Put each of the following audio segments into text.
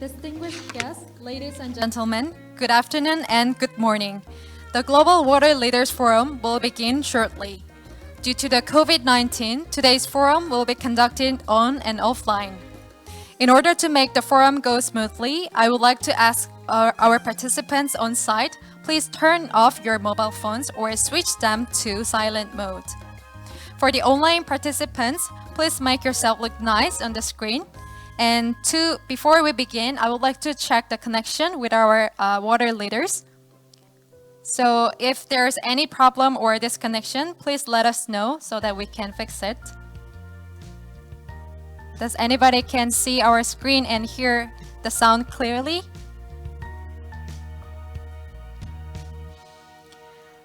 Distinguished guests, ladies and gentlemen, good afternoon and good morning. The Global Water Leaders Forum will begin shortly. Due to the COVID-19, today's forum will be conducted on and offline. In order to make the forum go smoothly, I would like to ask our participants on site, please turn off your mobile phones or switch them to silent mode. For the online participants, please make yourself look nice on the screen. And before we begin, I would like to check the connection with our water leaders. So if there's any problem or disconnection, please let us know so that we can fix it. Does anybody can see our screen and hear the sound clearly?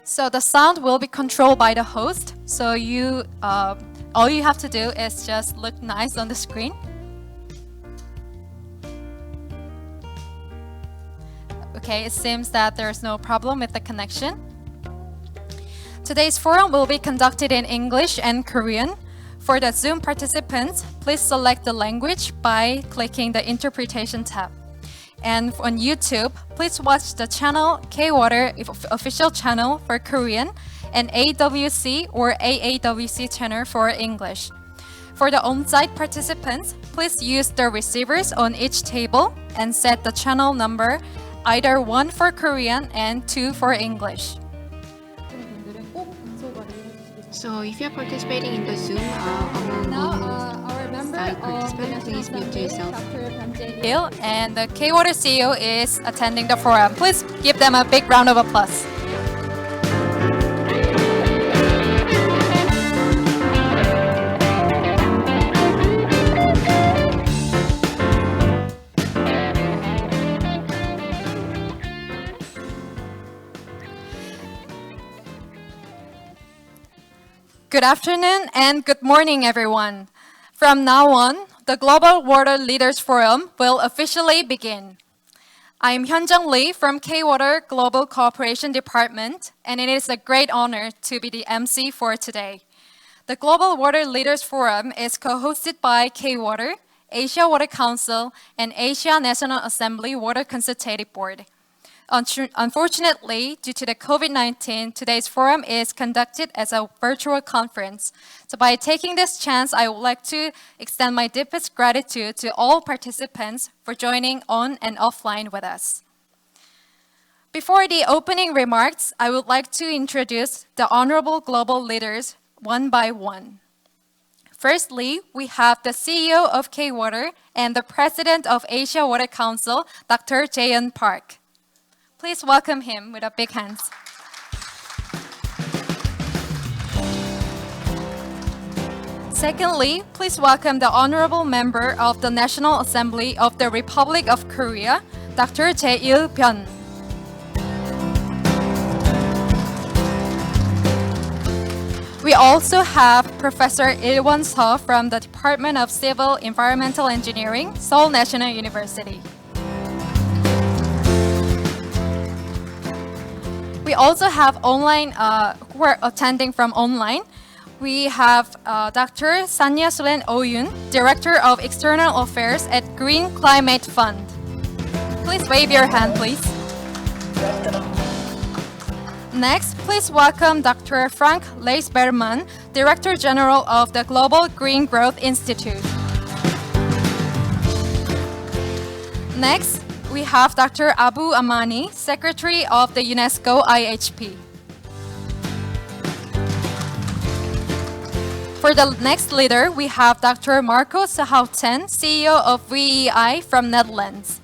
So the sound will be controlled by the host. So all you have to do is just look nice on the screen. Okay, it seems that there's no problem with the connection. Today's forum will be conducted in English and Korean. For the Zoom participants, please select the language by clicking the Interpretation tab. And on YouTube, please watch the channel K-Water official channel for Korean and AWC or AAWC channel for English. For the on-site participants, please use the receivers on each table and set the channel number either 1 for Korean and 2 for English. So if you're participating in the Zoom, Our member site of the participant, please mute yourself. Dr. And the K-Water CEO is attending the forum. Please give them a big round of applause. Good afternoon and good morning, everyone. From now on, the Global Water Leaders Forum will officially begin. I'm Hyunjung Lee from K-Water Global Cooperation Department, and it is a great honor to be the MC for today. The Global Water Leaders Forum is co-hosted by K-Water, Asia Water Council, and Asia National Assembly Water Consultative Board. Unfortunately, due to the COVID-19, today's forum is conducted as a virtual conference. So by taking this chance, I would like to extend my deepest gratitude to all participants for joining on and offline with us. Before the opening remarks, I would like to introduce the honorable global leaders one by one. Firstly, we have the CEO of K-Water and the President of Asia Water Council, Dr. Jae-yeon Park. Please welcome him with a big hands. Secondly, please welcome the Honorable Member of the National Assembly of the Republic of Korea, Dr. Jae-il-byun. We also have Professor Il-won Seo from the Department of Civil Environmental Engineering, Seoul National University. We also have online who are attending from online. We have Dr. Sanya Sulen Oh-yoon, Director of External Affairs at Green Climate Fund. Please wave your hand, please. Next, please welcome Dr. Frank Leisberman, Director General of the Global Green Growth Institute. Next, we have Dr. Abu Amani, Secretary of the UNESCO IHP. For the next leader, we have Dr. Marco Sehouten, CEO of WEEI from Netherlands.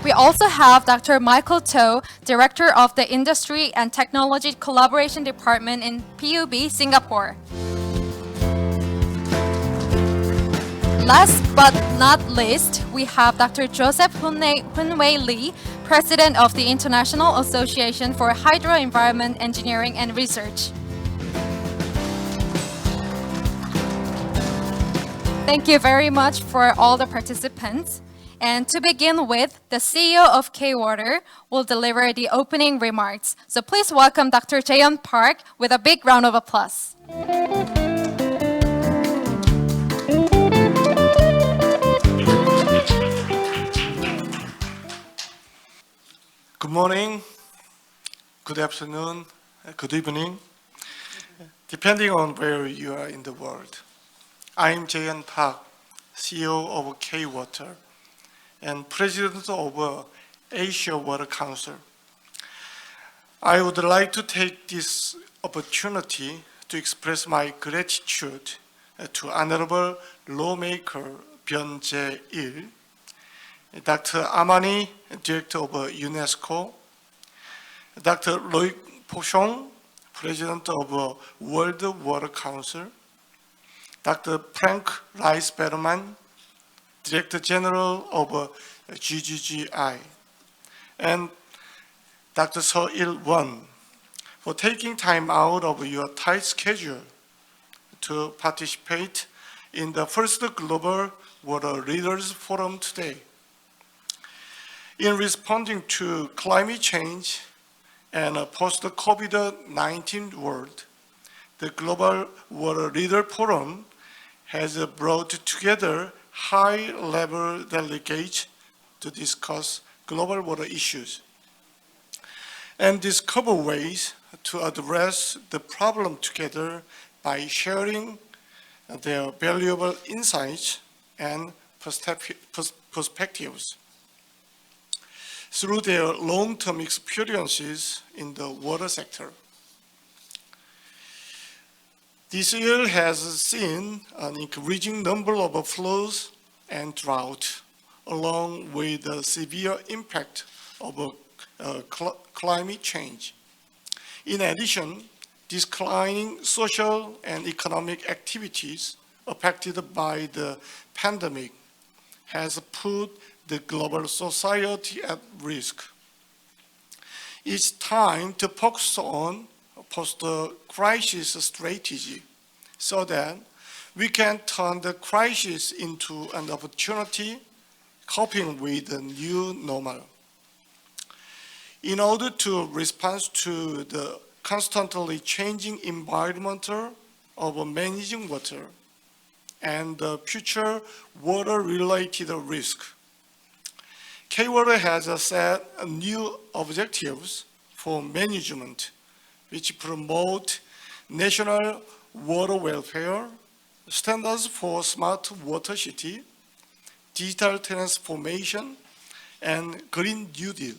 We also have Dr. Michael To, Director of the Industry and Technology Collaboration Department in PUB, Singapore. Last but not least, we have Dr. Joseph Hoon-Wei Lee, President of the International Association for Hydro Environment Engineering and Research. Thank you very much for all the participants. And to begin with, the CEO of K-Water will deliver the opening remarks. So please welcome Dr. Jae-yeon Park with a big round of applause. Good morning, good afternoon, good evening, depending on where you are in the world. I'm Jae-hyun Park, CEO of K-Water and President of Asia Water Council. I would like to take this opportunity to express my gratitude to Honorable Lawmaker Byun Jae-il, Dr. Amani, Director of UNESCO, Dr. Loic Pochon, President of World Water Council, Dr. Frank Rice-Berman, Director General of GGGI, and Dr. So-il Won for taking time out of your tight schedule to participate in the first Global Water Leaders Forum today. In responding to climate change and a post-COVID-19 world, the Global Water Leader Forum has brought together high-level delegates to discuss global water issues and discover ways to address the problem together by sharing their valuable insights and perspectives. Through their long-term experiences in the water sector. This year has seen an increasing number of floods and drought, along with the severe impact of climate change. In addition, declining social and economic activities affected by the pandemic has put the global society at risk. It's time to focus on post-crisis strategy so that we can turn the crisis into an opportunity, coping with the new normal. In order to respond to the constantly changing environment of managing water and the future water-related risk, K-Water has set new objectives for management, which promote national water welfare, standards for smart water city, digital transformation, and Green New Deal.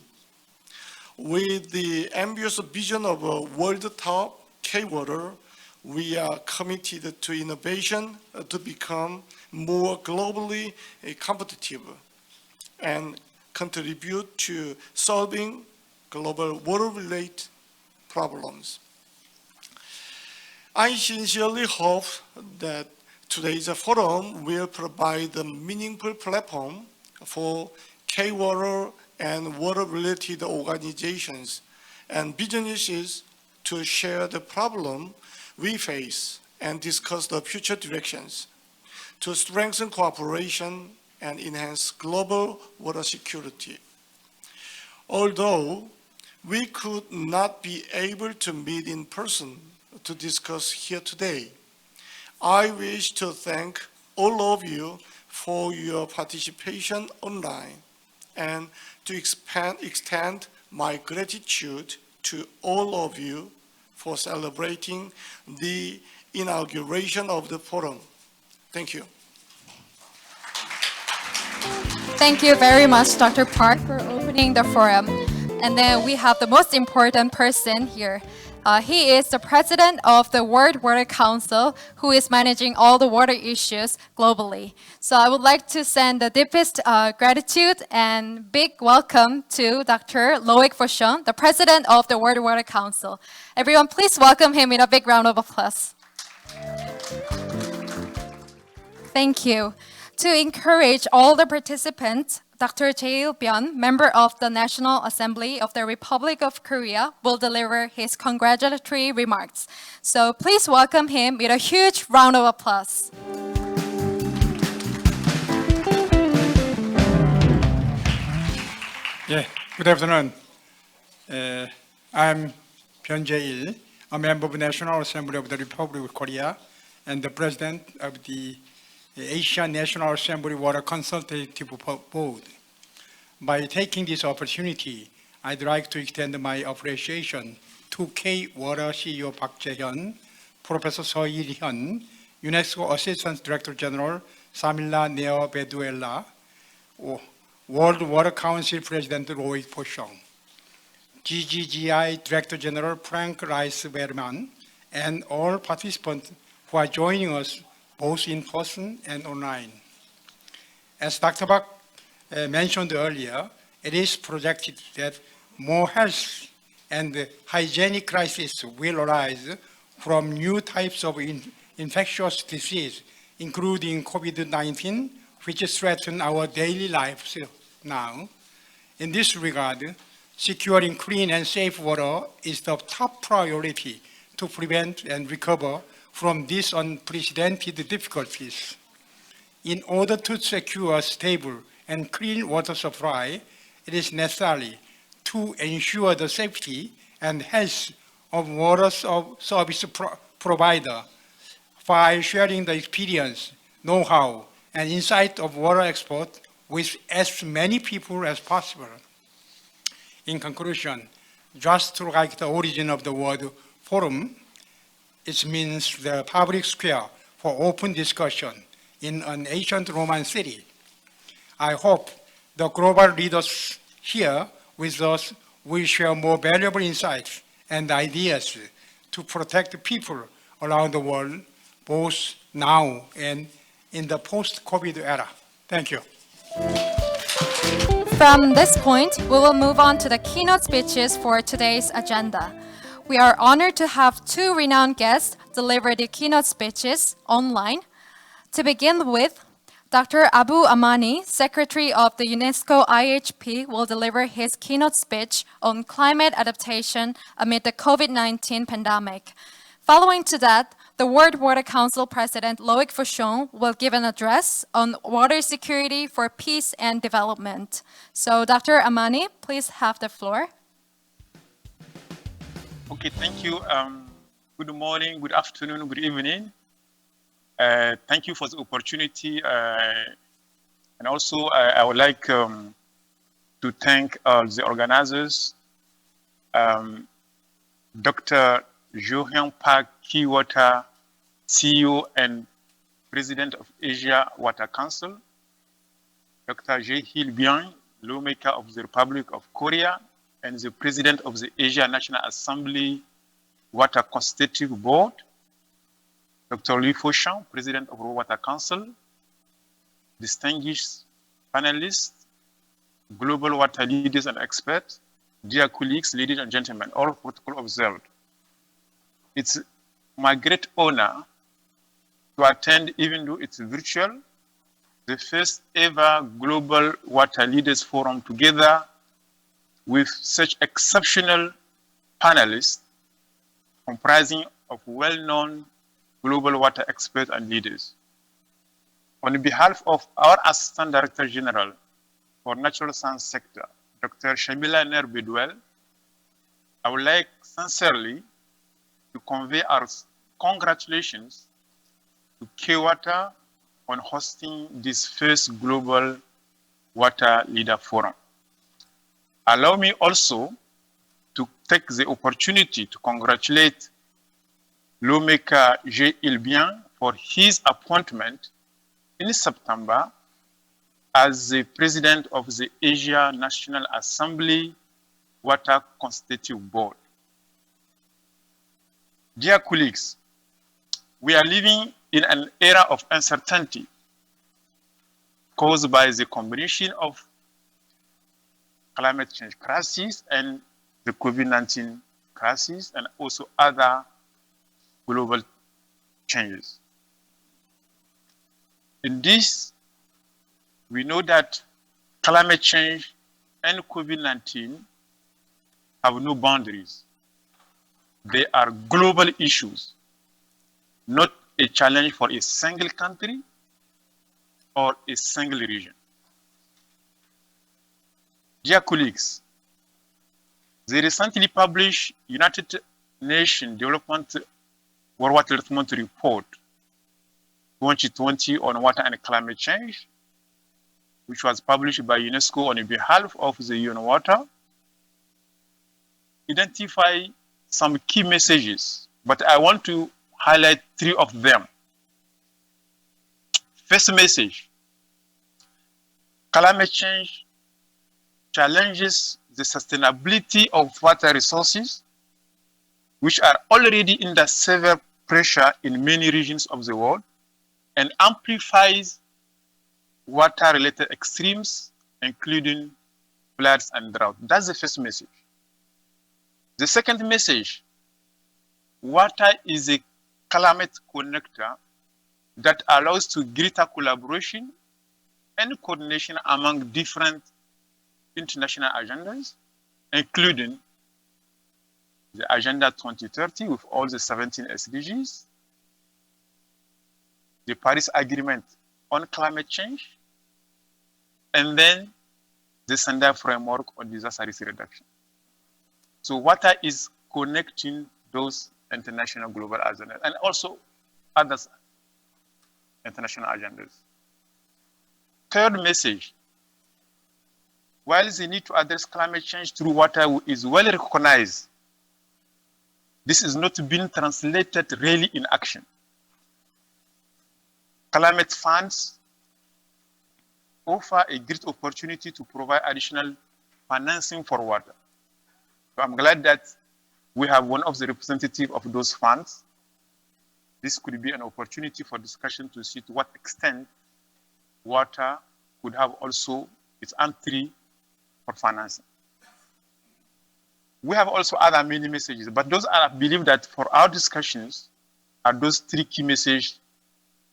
With the ambitious vision of a world-top K-Water, we are committed to innovation to become more globally competitive and contribute to solving global water-related problems. I sincerely hope that today's forum will provide a meaningful platform for K-Water and water-related organizations and businesses to share the problem we face and discuss the future directions to strengthen cooperation and enhance global water security. Although we could not be able to meet in person to discuss here today, I wish to thank all of you for your participation online and to extend my gratitude to all of you for celebrating the inauguration of the forum. Thank you. Thank you very much, Dr. Park, for opening the forum. And then we have the most important person here. He is the president of the World Water Council, who is managing all the water issues globally. So I would like to send the deepest gratitude and big welcome to Dr. Loic Pochon, the president of the World Water Council. Everyone, please welcome him with a big round of applause. Thank you. To encourage all the participants, Dr. Jae-il Byun, member of the National Assembly of the Republic of Korea, will deliver his congratulatory remarks. So please welcome him with a huge round of applause. Yeah, good afternoon. I'm Byun Jae-il, a member of the National Assembly of the Republic of Korea and the president of the Asia National Assembly Water Consultative Board. By taking this opportunity, I'd like to extend my appreciation to K-Water CEO Park Jae-hyun, Professor Seo Il-hyun, UNESCO Assistant Director General Samila Neo Beduella, World Water Council President Loic Po-shong, GGGI Director General Frank Rice-Berman, and all participants who are joining us both in person and online. As Dr. Park mentioned earlier, it is projected that more health and hygienic crises will arise from new types of infectious disease, including COVID-19, which threaten our daily lives now. In this regard, securing clean and safe water is the top priority to prevent and recover from these unprecedented difficulties. In order to secure a stable and clean water supply, it is necessary to ensure the safety and health of water service provider by sharing the experience, know-how, and insight of water experts with as many people as possible. In conclusion, just like the origin of the word forum, it means the public square for open discussion in an ancient Roman city. I hope the global leaders here with us will share more valuable insights and ideas to protect people around the world, both now and in the post-COVID era. Thank you. From this point, we will move on to the keynote speeches for today's agenda. We are honored to have two renowned guests deliver the keynote speeches online. To begin with, Dr. Abu Amani, Secretary of the UNESCO IHP, will deliver his keynote speech on climate adaptation amid the COVID-19 pandemic. Following to that, the World Water Council President Loic Po-shong will give an address on water security for peace and development. So, Dr. Amani, please have the floor. Okay, thank you. Good morning, good afternoon, good evening. Thank you for the opportunity. And also, I would like to thank the organizers, Dr. Jo-hyun Park, Keywater, CEO and President of Asia Water Council, Dr. Jae Il-byung, lawmaker of the Republic of Korea, and the President of the Asia National Assembly Water Consultative Board, Dr. Loic Po-shong, President of World Water Council, distinguished panelists, global water leaders and experts, dear colleagues, ladies and gentlemen, all protocol observed. It's my great honor to attend, even though it's virtual, the first ever Global Water Leaders Forum together with such exceptional panelists comprising of well-known global water experts and leaders. On behalf of our Assistant Director General for Natural Science Sector, Dr. Samila Neo Beduella, I would like sincerely to convey our congratulations to Keywater on hosting this first Global Water Leader Forum. Allow me also to take the opportunity to congratulate lawmaker Jae Il-byung for his appointment in September as the President of the Asia National Assembly Water Consultative Board. Dear colleagues, we are living in an era of uncertainty caused by the combination of climate change crisis and the COVID-19 crisis and also other global changes. In this, we know that climate change and COVID-19 have no boundaries. They are global issues, not a challenge for a single country or a single region. Dear colleagues, the recently published United Nations Development World Water Development Report 2020 on water and climate change, which was published by UNESCO on behalf of the UN Water, identify some key messages, but I want to highlight 3 of them. First message: climate change challenges the sustainability of water resources, which are already under severe pressure in many regions of the world, and amplifies water-related extremes, including floods and drought. That's the first message. The second message: water is a climate connector that allows to greater collaboration and coordination among different international agendas, including the Agenda 2030 with all the 17 SDGs, the Paris Agreement on climate change, and then the Sendai Framework on disaster risk reduction. So water is connecting those international global agendas and also other international agendas. Third message: while the need to address climate change through water is well recognized, this is not being translated really in action. Climate funds offer a great opportunity to provide additional financing for water. So I'm glad that we have one of the representatives of those funds. This could be an opportunity for discussion to see to what extent water could have also its entry for financing. We have also other many messages, but those are, I believe that for our discussions are those 3 key messages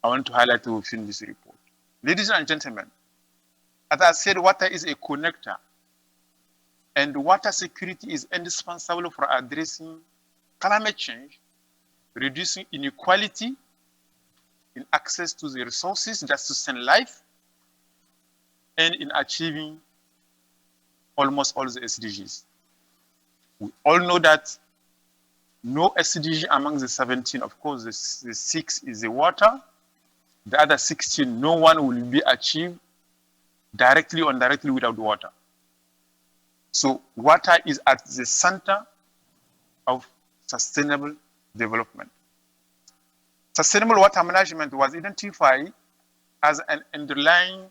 I want to highlight within this report. Ladies and gentlemen, as I said, water is a connector, and water security is indispensable for addressing climate change, reducing inequality in access to the resources that sustain life, and in achieving almost all the SDGs. We all know that no SDG among the 17, of course, the 6 is the water. The other 16, no one will be achieved directly or indirectly without water. So water is at the center of sustainable development. Sustainable water management was identified as an underlying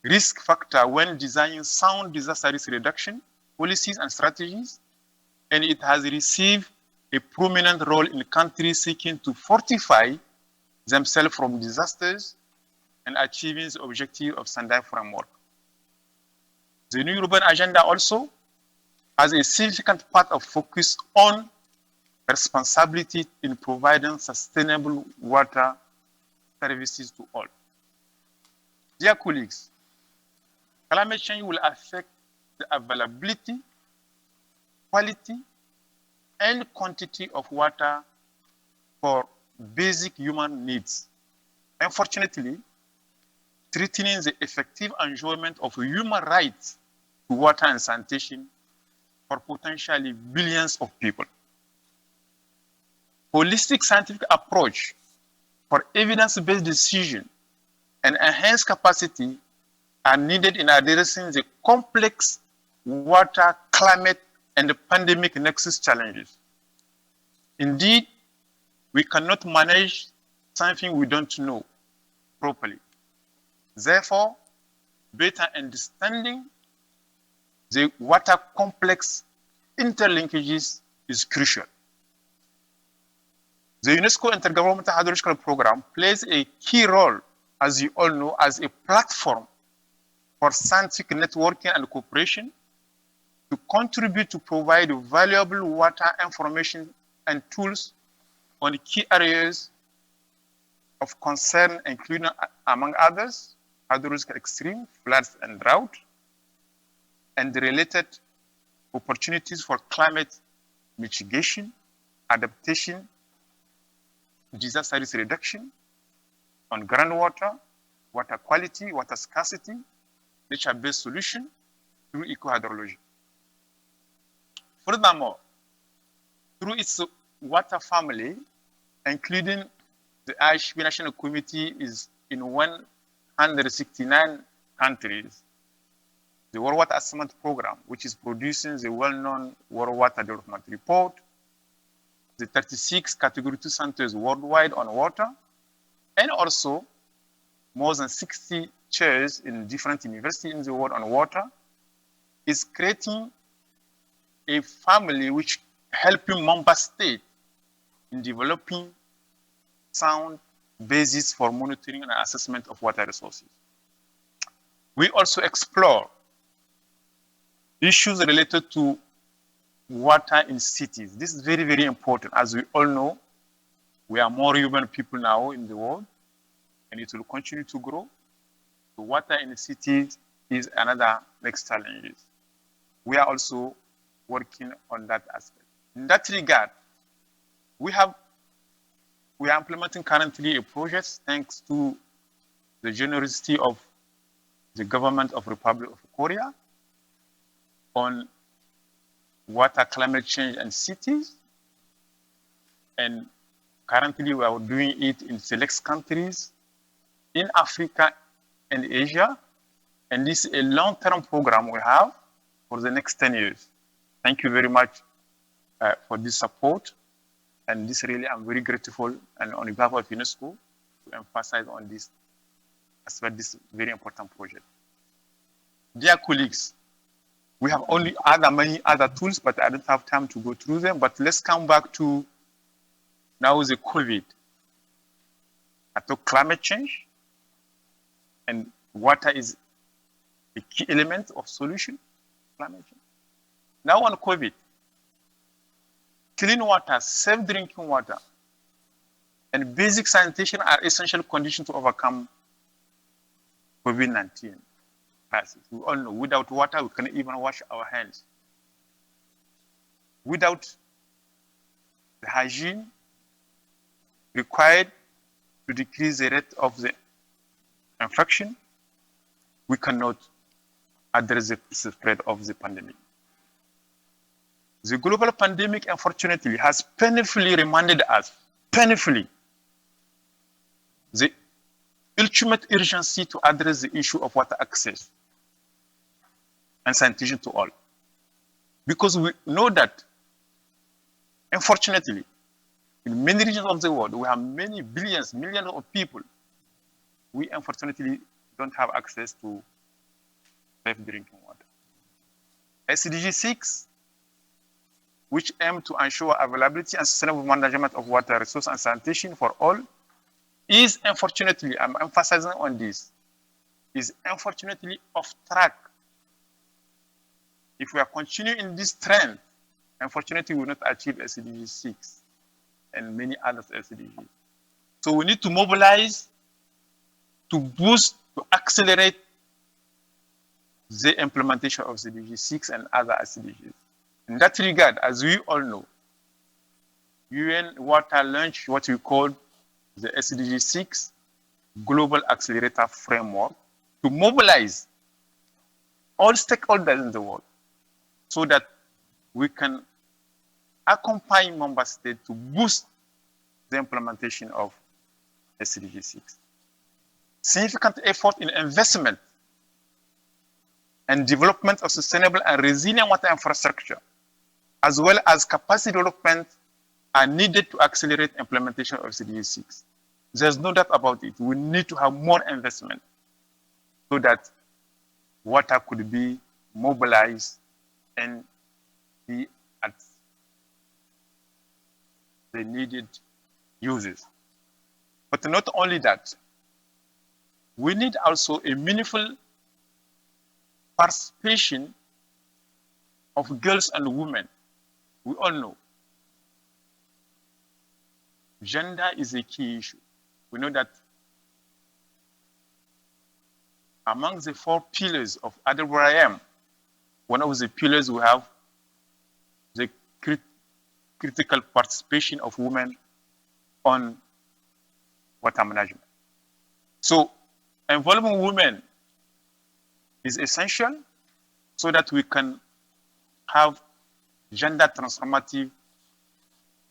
risk factor when designing sound disaster risk reduction policies and strategies, and it has received a prominent role in countries seeking to fortify themselves from disasters and achieving the objective of Sendai Framework. The new urban agenda also has a significant part of focus on responsibility in providing sustainable water services to all. Dear colleagues, climate change will affect the availability, quality, and quantity of water for basic human needs. Unfortunately, threatening the effective enjoyment of human rights to water and sanitation for potentially billions of people. Holistic scientific approach for evidence-based decision and enhanced capacity are needed in addressing the complex water, climate, and pandemic nexus challenges. Indeed, we cannot manage something we don't know properly. Therefore, better understanding the water complex interlinkages is crucial. The UNESCO Intergovernmental Hydrological Program plays a key role, as you all know, as a platform for scientific networking and cooperation to contribute to provide valuable water information and tools on key areas of concern, including, among others, hydrological extreme, floods and drought, and the related opportunities for climate mitigation, adaptation, disaster risk reduction, on groundwater, water quality, water scarcity, nature-based solution through eco-hydrology. Furthermore, through its water family, including the IHP National Committee is in 169 countries, the World Water Assessment Program, which is producing the well-known World Water Development Report, the 36 Category 2 centers worldwide on water, and also more than 60 chairs in different universities in the world on water, is creating a family which helping member states in developing sound basis for monitoring and assessment of water resources. We also explore issues related to water in cities. This is very, very important. As we all know, we are more human people now in the world, and it will continue to grow. The water in the cities is another next challenge. We are also working on that aspect. In that regard, we are implementing currently a project thanks to the generosity of the government of Republic of Korea on water, climate change, and cities. And currently we are doing it in select countries in Africa and Asia. And this is a long-term program we have for the next 10 years. Thank you very much for this support. And this really, I'm very grateful, and on behalf of UNESCO, to emphasize on this aspect, this very important project. Dear colleagues, we have only many other tools, but I don't have time to go through them. But let's come back to now the COVID. I talk climate change, and water is a key element of solution, climate change. Now on COVID, clean water, safe drinking water, and basic sanitation are essential conditions to overcome COVID-19. We all know without water, we cannot even wash our hands. Without the hygiene required to decrease the rate of the infection, we cannot address the spread of the pandemic. The global pandemic, unfortunately, has painfully reminded us, the ultimate urgency to address the issue of water access and sanitation to all. Because we know that, unfortunately, in many regions of the world, we have many billions, millions of people. We unfortunately don't have access to safe drinking water. SDG 6, which aim to ensure availability and sustainable management of water resource and sanitation for all, is unfortunately, I'm emphasizing on this, is unfortunately off track. If we are continuing in this trend, unfortunately, we will not achieve SDG 6 and many other SDGs. So we need to mobilize to boost, to accelerate the implementation of SDG 6 and other SDGs. In that regard, as we all know, UN Water launched what we call the SDG 6 Global Accelerator Framework to mobilize all stakeholders in the world so that we can accompany member states to boost the implementation of SDG 6. Significant effort in investment and development of sustainable and resilient water infrastructure, as well as capacity development, are needed to accelerate implementation of SDG 6. There's no doubt about it. We need to have more investment so that water could be mobilized and be at the needed uses. But not only that, we need also a meaningful participation of girls and women. We all know gender is a key issue. We know that among the 4 pillars of AWRM, one of the pillars we have the critical participation of women on water management. So involving women is essential so that we can have gender transformative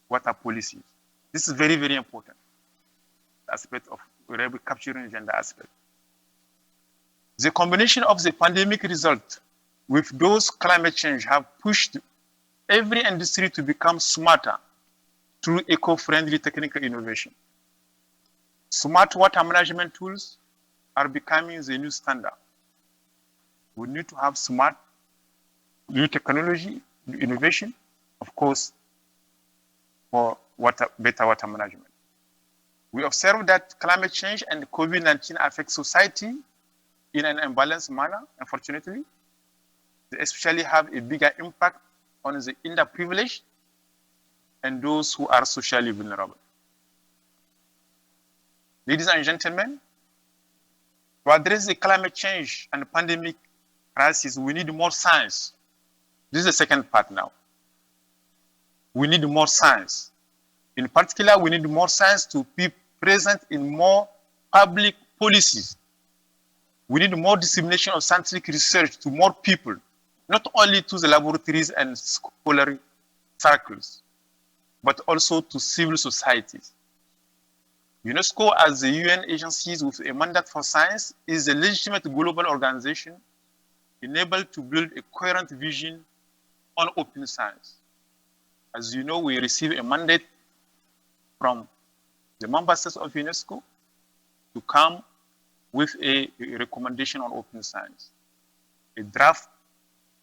water policies. This is very, very important aspect of capturing gender aspect. The combination of the pandemic result with those climate change have pushed every industry to become smarter through eco-friendly technical innovation. Smart water management tools are becoming the new standard. We need to have smart new technology, new innovation, of course, for better water management. We observe that climate change and COVID-19 affect society in an imbalanced manner, unfortunately. They especially have a bigger impact on the underprivileged and those who are socially vulnerable. Ladies and gentlemen, to address the climate change and pandemic crisis, we need more science. This is the second part now. We need more science. In particular, we need more science to be present in more public policies. We need more dissemination of scientific research to more people, not only to the laboratories and scholarly circles, but also to civil societies. UNESCO, as the UN agency with a mandate for science, is a legitimate global organization enabled to build a coherent vision on open science. As you know, we receive a mandate from the member states of UNESCO to come with a recommendation on open science. A draft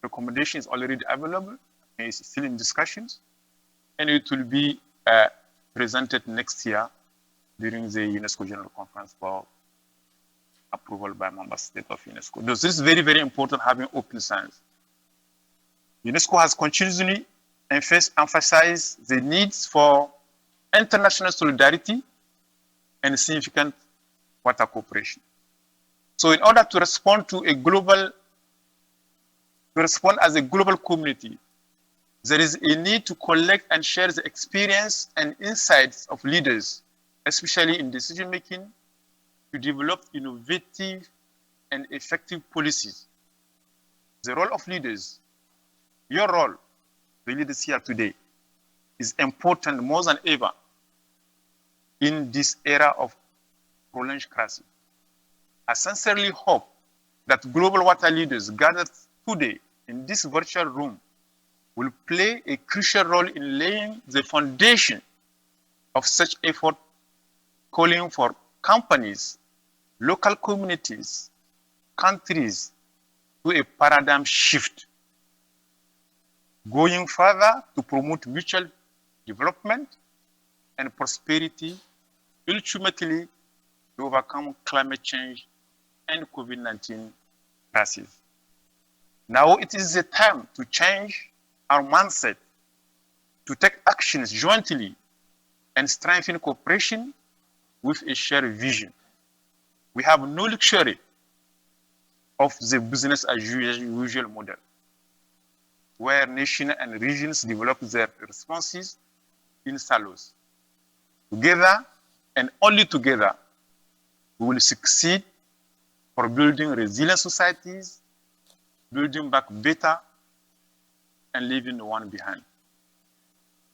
recommendation is already available, and it's still in discussions, and it will be presented next year during the UNESCO General Conference for approval by member state of UNESCO. This is very, very important, having open science. UNESCO has continuously emphasized the needs for international solidarity and significant water cooperation. So in order to respond as a global community, there is a need to collect and share the experience and insights of leaders, especially in decision-making, to develop innovative and effective policies. The role of leaders, your role, the leaders here today, is important more than ever in this era of prolonged crisis. I sincerely hope that global water leaders gathered today in this virtual room will play a crucial role in laying the foundation of such effort, calling for companies, local communities, countries to a paradigm shift, going further to promote mutual development and prosperity, ultimately to overcome climate change and COVID-19 crisis. Now it is the time to change our mindset, to take actions jointly and strengthen cooperation with a shared vision. We have no luxury of the business as usual model, where nations and regions develop their responses in silos. Together, and only together, we will succeed for building resilient societies, building back better, and leaving the one behind.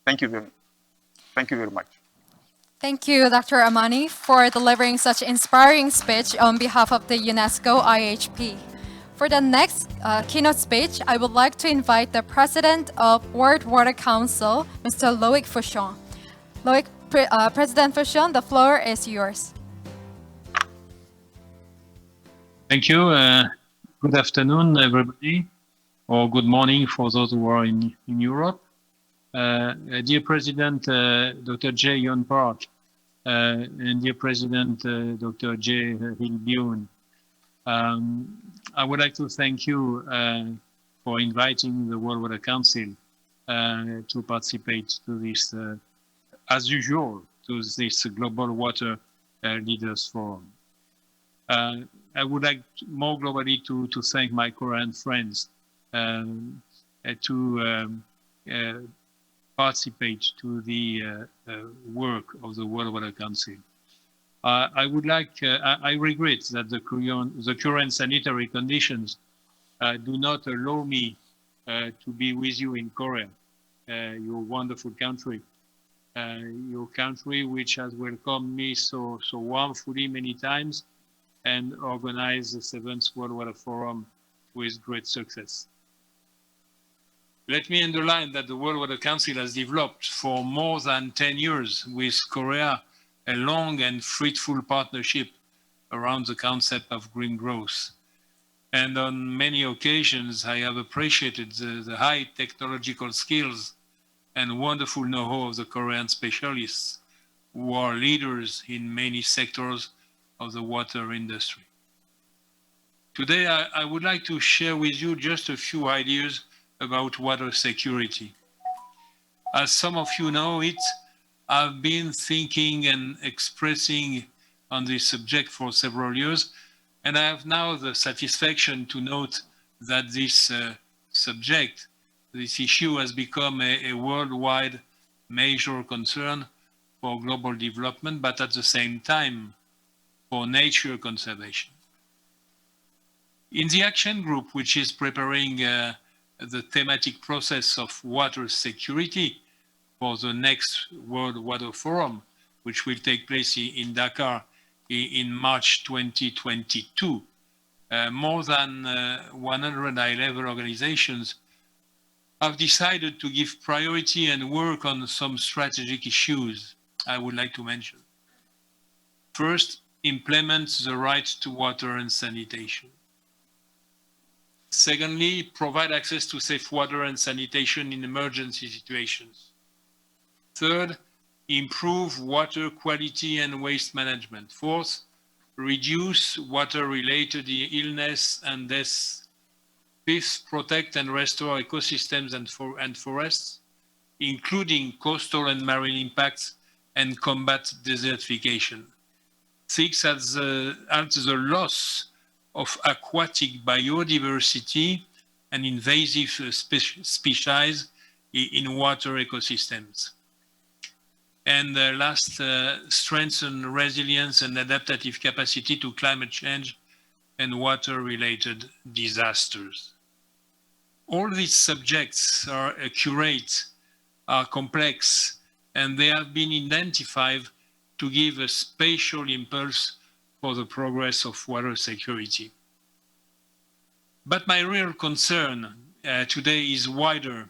Thank you very much. Thank you, Dr. Amani, for delivering such inspiring speech on behalf of the UNESCO IHP. For the next keynote speech, I would like to invite the President of World Water Council, Mr. Loic Fauchon. Loic, President Fauchon, the floor is yours. Thank you. Good afternoon, everybody, or good morning for those who are in Europe. Dear President Dr. J. Yon Park, and dear President Dr. J. Hilbyun, I would like to thank you for inviting the World Water Council to participate to this, as usual, to this Global Water Leaders Forum. I would like more globally to thank my Korean friends to participate to the work of the World Water Council. I regret that the current sanitary conditions do not allow me to be with you in Korea, your wonderful country, your country which has welcomed me so warmly many times and organized the 7th World Water Forum with great success. Let me underline that the World Water Council has developed for more than 10 years with Korea a long and fruitful partnership around the concept of green growth. And on many occasions, I have appreciated the high technological skills and wonderful know-how of the Korean specialists who are leaders in many sectors of the water industry. Today, I would like to share with you just a few ideas about water security. As some of you know it, I've been thinking and expressing on this subject for several years, and I have now the satisfaction to note that this subject, this issue has become a worldwide major concern for global development, but at the same time, for nature conservation. In the action group, which is preparing the thematic process of water security for the next World Water Forum, which will take place in Dakar in March 2022, more than 100 high-level organizations have decided to give priority and work on some strategic issues I would like to mention. First, implement the right to water and sanitation. Secondly, provide access to safe water and sanitation in emergency situations. Third, improve water quality and waste management. Fourth, reduce water-related illness and deaths. Fifth, protect and restore ecosystems and forests, including coastal and marine impacts, and combat desertification. Sixth, at the loss of aquatic biodiversity and invasive species in water ecosystems. And last, strengthen resilience and adaptive capacity to climate change and water-related disasters. All these subjects are accurate, are complex, and they have been identified to give a spatial impulse for the progress of water security. But my real concern today is wider,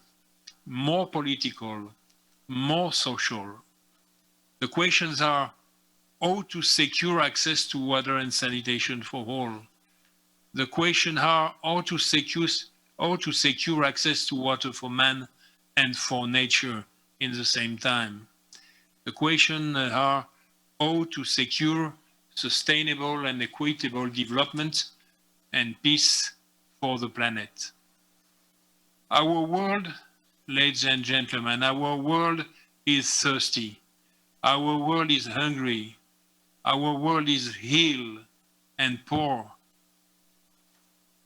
more political, more social. The questions are how to secure access to water and sanitation for all. The question are how to secure access to water for man and for nature in the same time. The question are how to secure sustainable and equitable development and peace for the planet. Our world, ladies and gentlemen, our world is thirsty. Our world is hungry. Our world is ill and poor.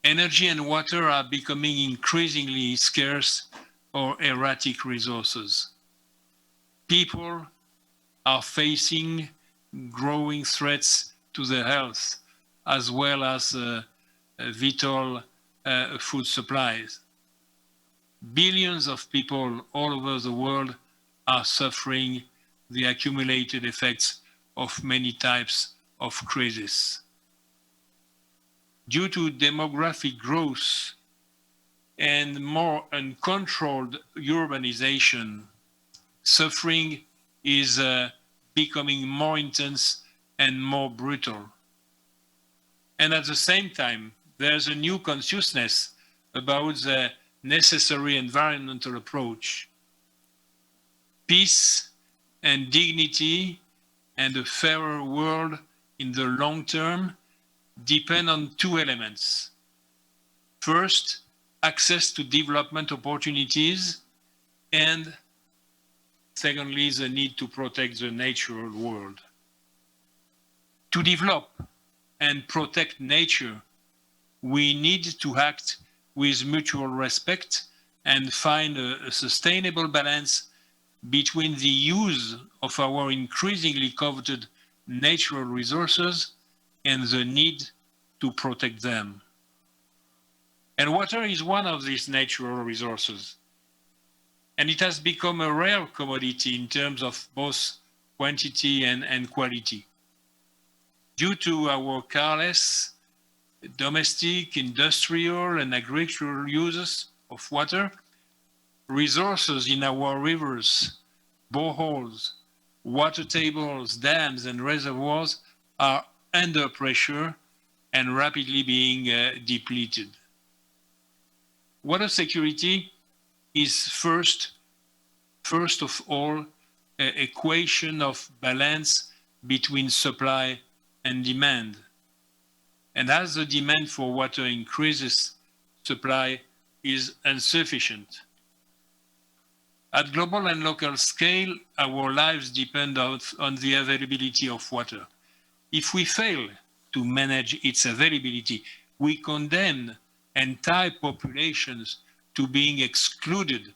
Energy and water are becoming increasingly scarce or erratic resources. People are facing growing threats to their health, as well as vital food supplies. Billions of people all over the world are suffering the accumulated effects of many types of crises. Due to demographic growth and more uncontrolled urbanization, suffering is becoming more intense and more brutal. And at the same time, there's a new consciousness about the necessary environmental approach. Peace and dignity and a fairer world in the long term depend on two elements. First, access to development opportunities, and secondly, the need to protect the natural world. To develop and protect nature, we need to act with mutual respect and find a sustainable balance between the use of our increasingly coveted natural resources and the need to protect them. And water is one of these natural resources. And it has become a rare commodity in terms of both quantity and quality. Due to our careless domestic, industrial, and agricultural uses of water, resources in our rivers, boreholes, water tables, dams, and reservoirs are under pressure and rapidly being depleted. Water security is first of all an equation of balance between supply and demand. And as the demand for water increases, supply is insufficient. At global and local scale, our lives depend on the availability of water. If we fail to manage its availability, we condemn entire populations to being excluded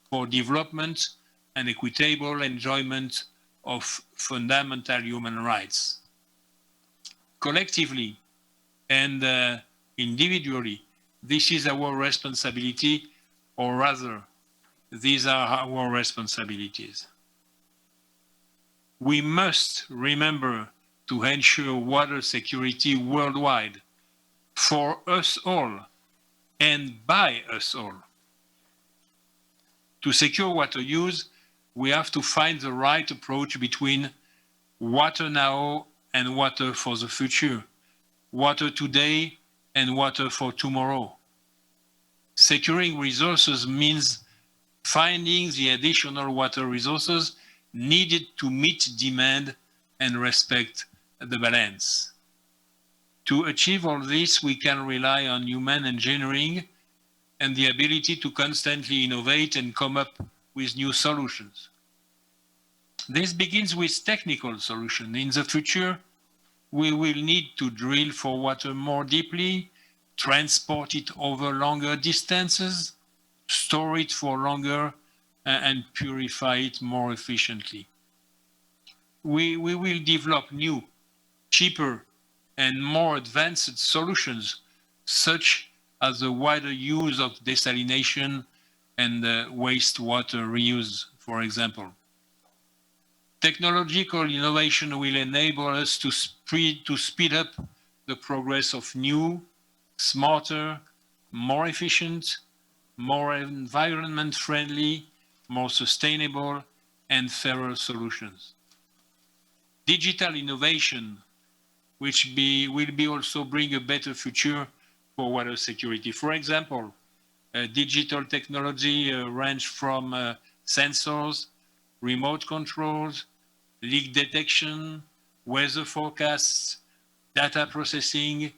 for development and equitable enjoyment of fundamental human rights. Collectively and individually, this is our responsibility, or rather, these are our responsibilities. We must remember to ensure water security worldwide for us all and by us all. To secure water use, we have to find the right approach between water now and water for the future, water today and water for tomorrow. Securing resources means finding the additional water resources needed to meet demand and respect the balance. To achieve all this, we can rely on human engineering and the ability to constantly innovate and come up with new solutions. This begins with technical solutions. In the future, we will need to drill for water more deeply, transport it over longer distances, store it for longer, and purify it more efficiently. We will develop new, cheaper, and more advanced solutions, such as the wider use of desalination and wastewater reuse, for example. Technological innovation will enable us to speed up the progress of new, smarter, more efficient, more environment-friendly, more sustainable, and fairer solutions. Digital innovation, which will also bring a better future for water security. For example, digital technology range from sensors, remote controls, leak detection, weather forecasts, data processing,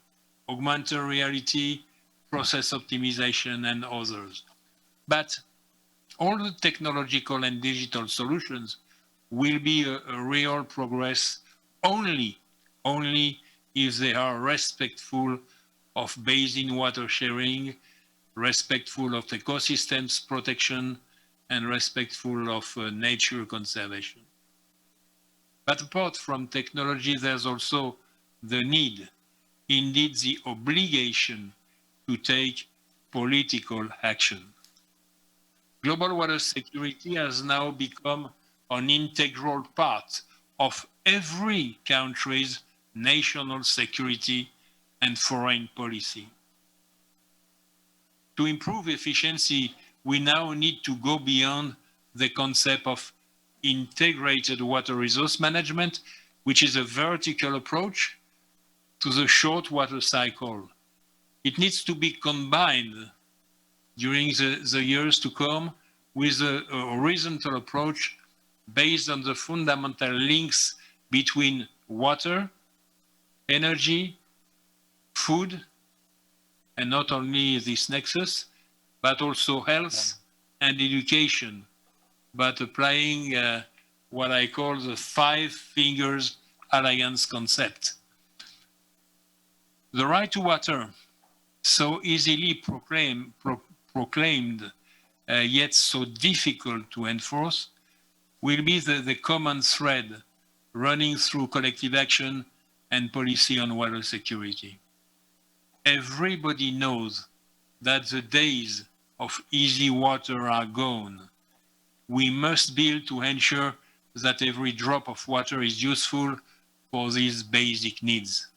augmented reality, process optimization, and others. But all the technological and digital solutions will be a real progress only if they are respectful of basin water sharing, respectful of ecosystems protection, and respectful of nature conservation. But apart from technology, there's also the need, indeed the obligation, to take political action. Global water security has now become an integral part of every country's national security and foreign policy. To improve efficiency, we now need to go beyond the concept of integrated water resource management, which is a vertical approach, to the short water cycle. It needs to be combined during the years to come with a horizontal approach based on the fundamental links between water, energy, food, and not only this nexus, but also health and education, but applying what I call the 5 fingers alliance concept. The right to water, so easily proclaimed, yet so difficult to enforce, will be the common thread running through collective action and policy on water security. Everybody knows that the days of easy water are gone. We must build to ensure that every drop of water is useful for these basic needs.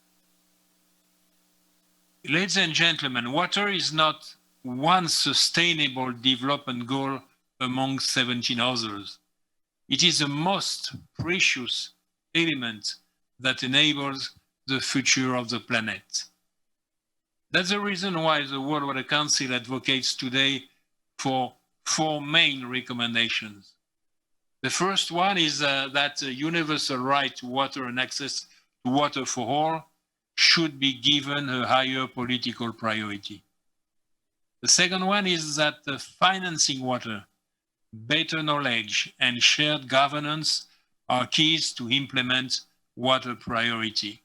Ladies and gentlemen, water is not one sustainable development goal among 17 others. It is the most precious element that enables the future of the planet. That's the reason why the World Water Council advocates today for 4 main recommendations. The first one is that a universal right to water and access to water for all should be given a higher political priority. The second one is that financing water, better knowledge, and shared governance are keys to implement water priority.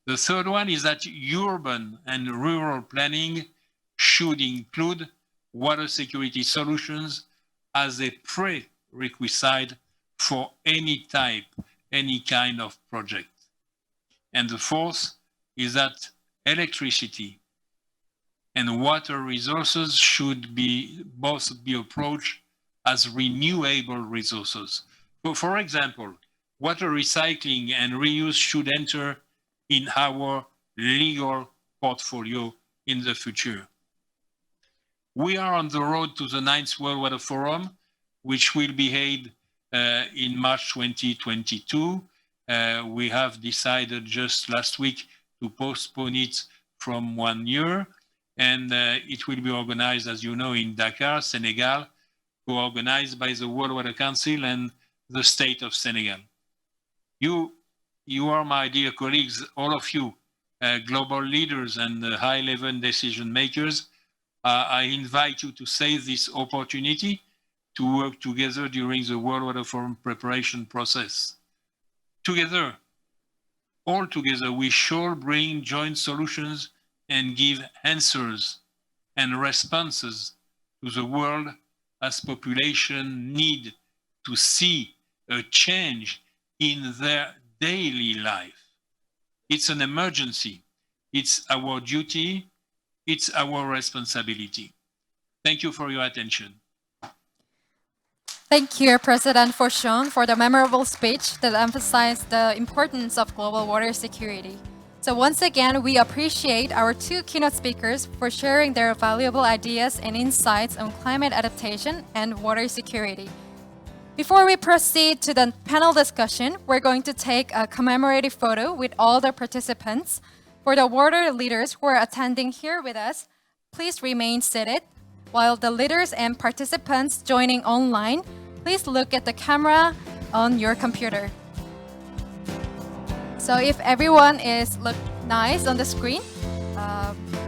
The third one is that urban and rural planning should include water security solutions as a prerequisite for any type, any kind of project. And the fourth is that electricity and water resources should both be approached as renewable resources. For example, water recycling and reuse should enter in our legal portfolio in the future. We are on the road to the 9th World Water Forum, which will be held in March 2022. We have decided just last week to postpone it from 1 year, and it will be organized, as you know, in Dakar, Senegal, co-organized by the World Water Council and the state of Senegal. You are, my dear colleagues, all of you, global leaders and high-level decision makers. I invite you to seize this opportunity to work together during the World Water Forum preparation process. Together, all together, we shall bring joint solutions and give answers and responses to the world as population need to see a change in their daily life. It's an emergency. It's our duty. It's our responsibility. Thank you for your attention. Thank you, President Fauchon, for the memorable speech that emphasized the importance of global water security. So once again, we appreciate our 2 keynote speakers for sharing their valuable ideas and insights on climate adaptation and water security. Before we proceed to the panel discussion, we're going to take a commemorative photo with all the participants. For the water leaders who are attending here with us, please remain seated, while the leaders and participants joining online, please look at the camera on your computer. So if everyone look nice on the screen,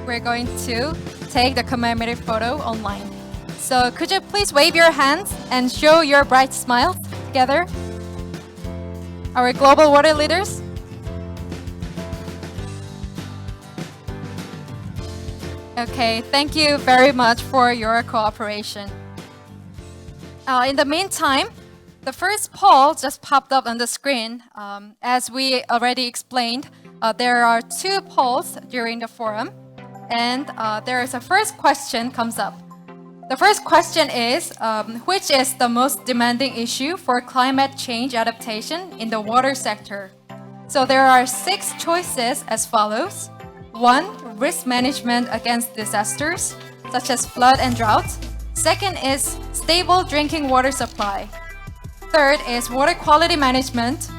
we're going to take the commemorative photo online. So could you please wave your hands and show your bright smiles together? Our global water leaders. Okay, thank you very much for your cooperation. In the meantime, the first poll just popped up on the screen. As we already explained, there are 2 polls during the forum, and there is a first question comes up. The first question is, which is the most demanding issue for climate change adaptation in the water sector? So there are 6 choices as follows. 1, risk management against disasters, such as flood and drought. Second is stable drinking water supply. Third is water quality management.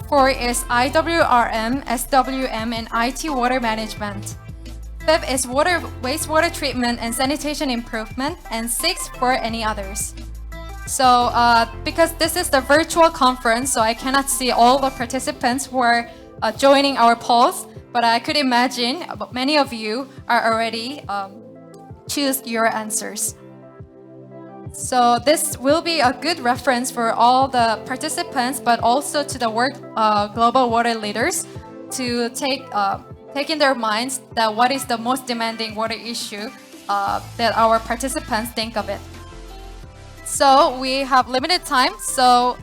4 is IWRM, SWM, and IT water management. 5 is wastewater treatment and sanitation improvement. And 6 for any others. So because this is the virtual conference, so I cannot see all the participants who are joining our polls, but I could imagine many of you are already choose your answers. So this will be a good reference for all the participants, but also to the global water leaders to take in their minds that what is the most demanding water issue that our participants think of it. So we have limited time. So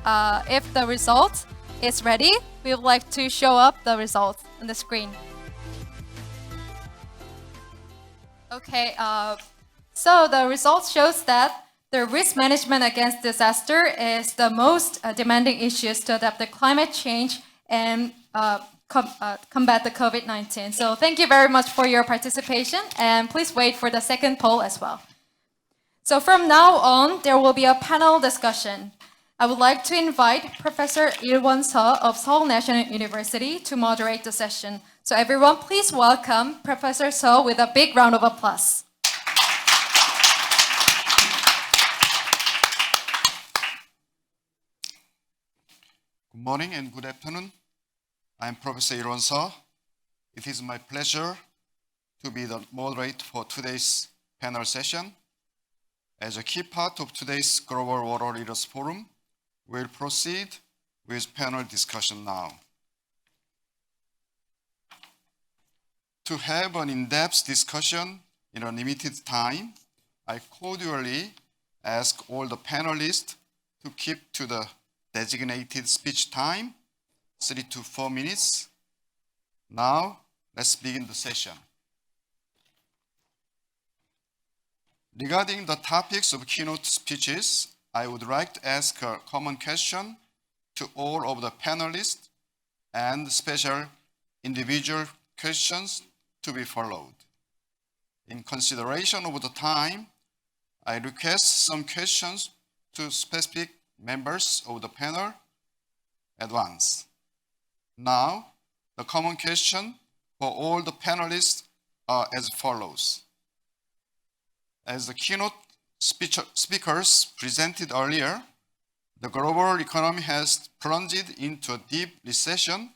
if the result is ready, we would like to show up the results on the screen. Okay, so the results shows that the risk management against disaster is the most demanding issues to adapt to climate change and combat the COVID-19. So thank you very much for your participation, and please wait for the second poll as well. So from now on, there will be a panel discussion. I would like to invite Professor Il-won Seo of Seoul National University to moderate the session. So everyone, please welcome Professor Seo with a big round of applause. Good morning and good afternoon. I am Professor Il-won Seo. It is my pleasure to be the moderator for today's panel session. As a key part of today's Global Water Leaders Forum, we'll proceed with panel discussion now. To have an in-depth discussion in a limited time, I cordially ask all the panelists to keep to the designated speech time, 3 to 4 minutes. Now, let's begin the session. Regarding the topics of keynote speeches, I would like to ask a common question to all of the panelists and special individual questions to be followed. In consideration of the time, I request some questions to specific members of the panel at once. Now, the common question for all the panelists are as follows. As the keynote speakers presented earlier, the global economy has plunged into a deep recession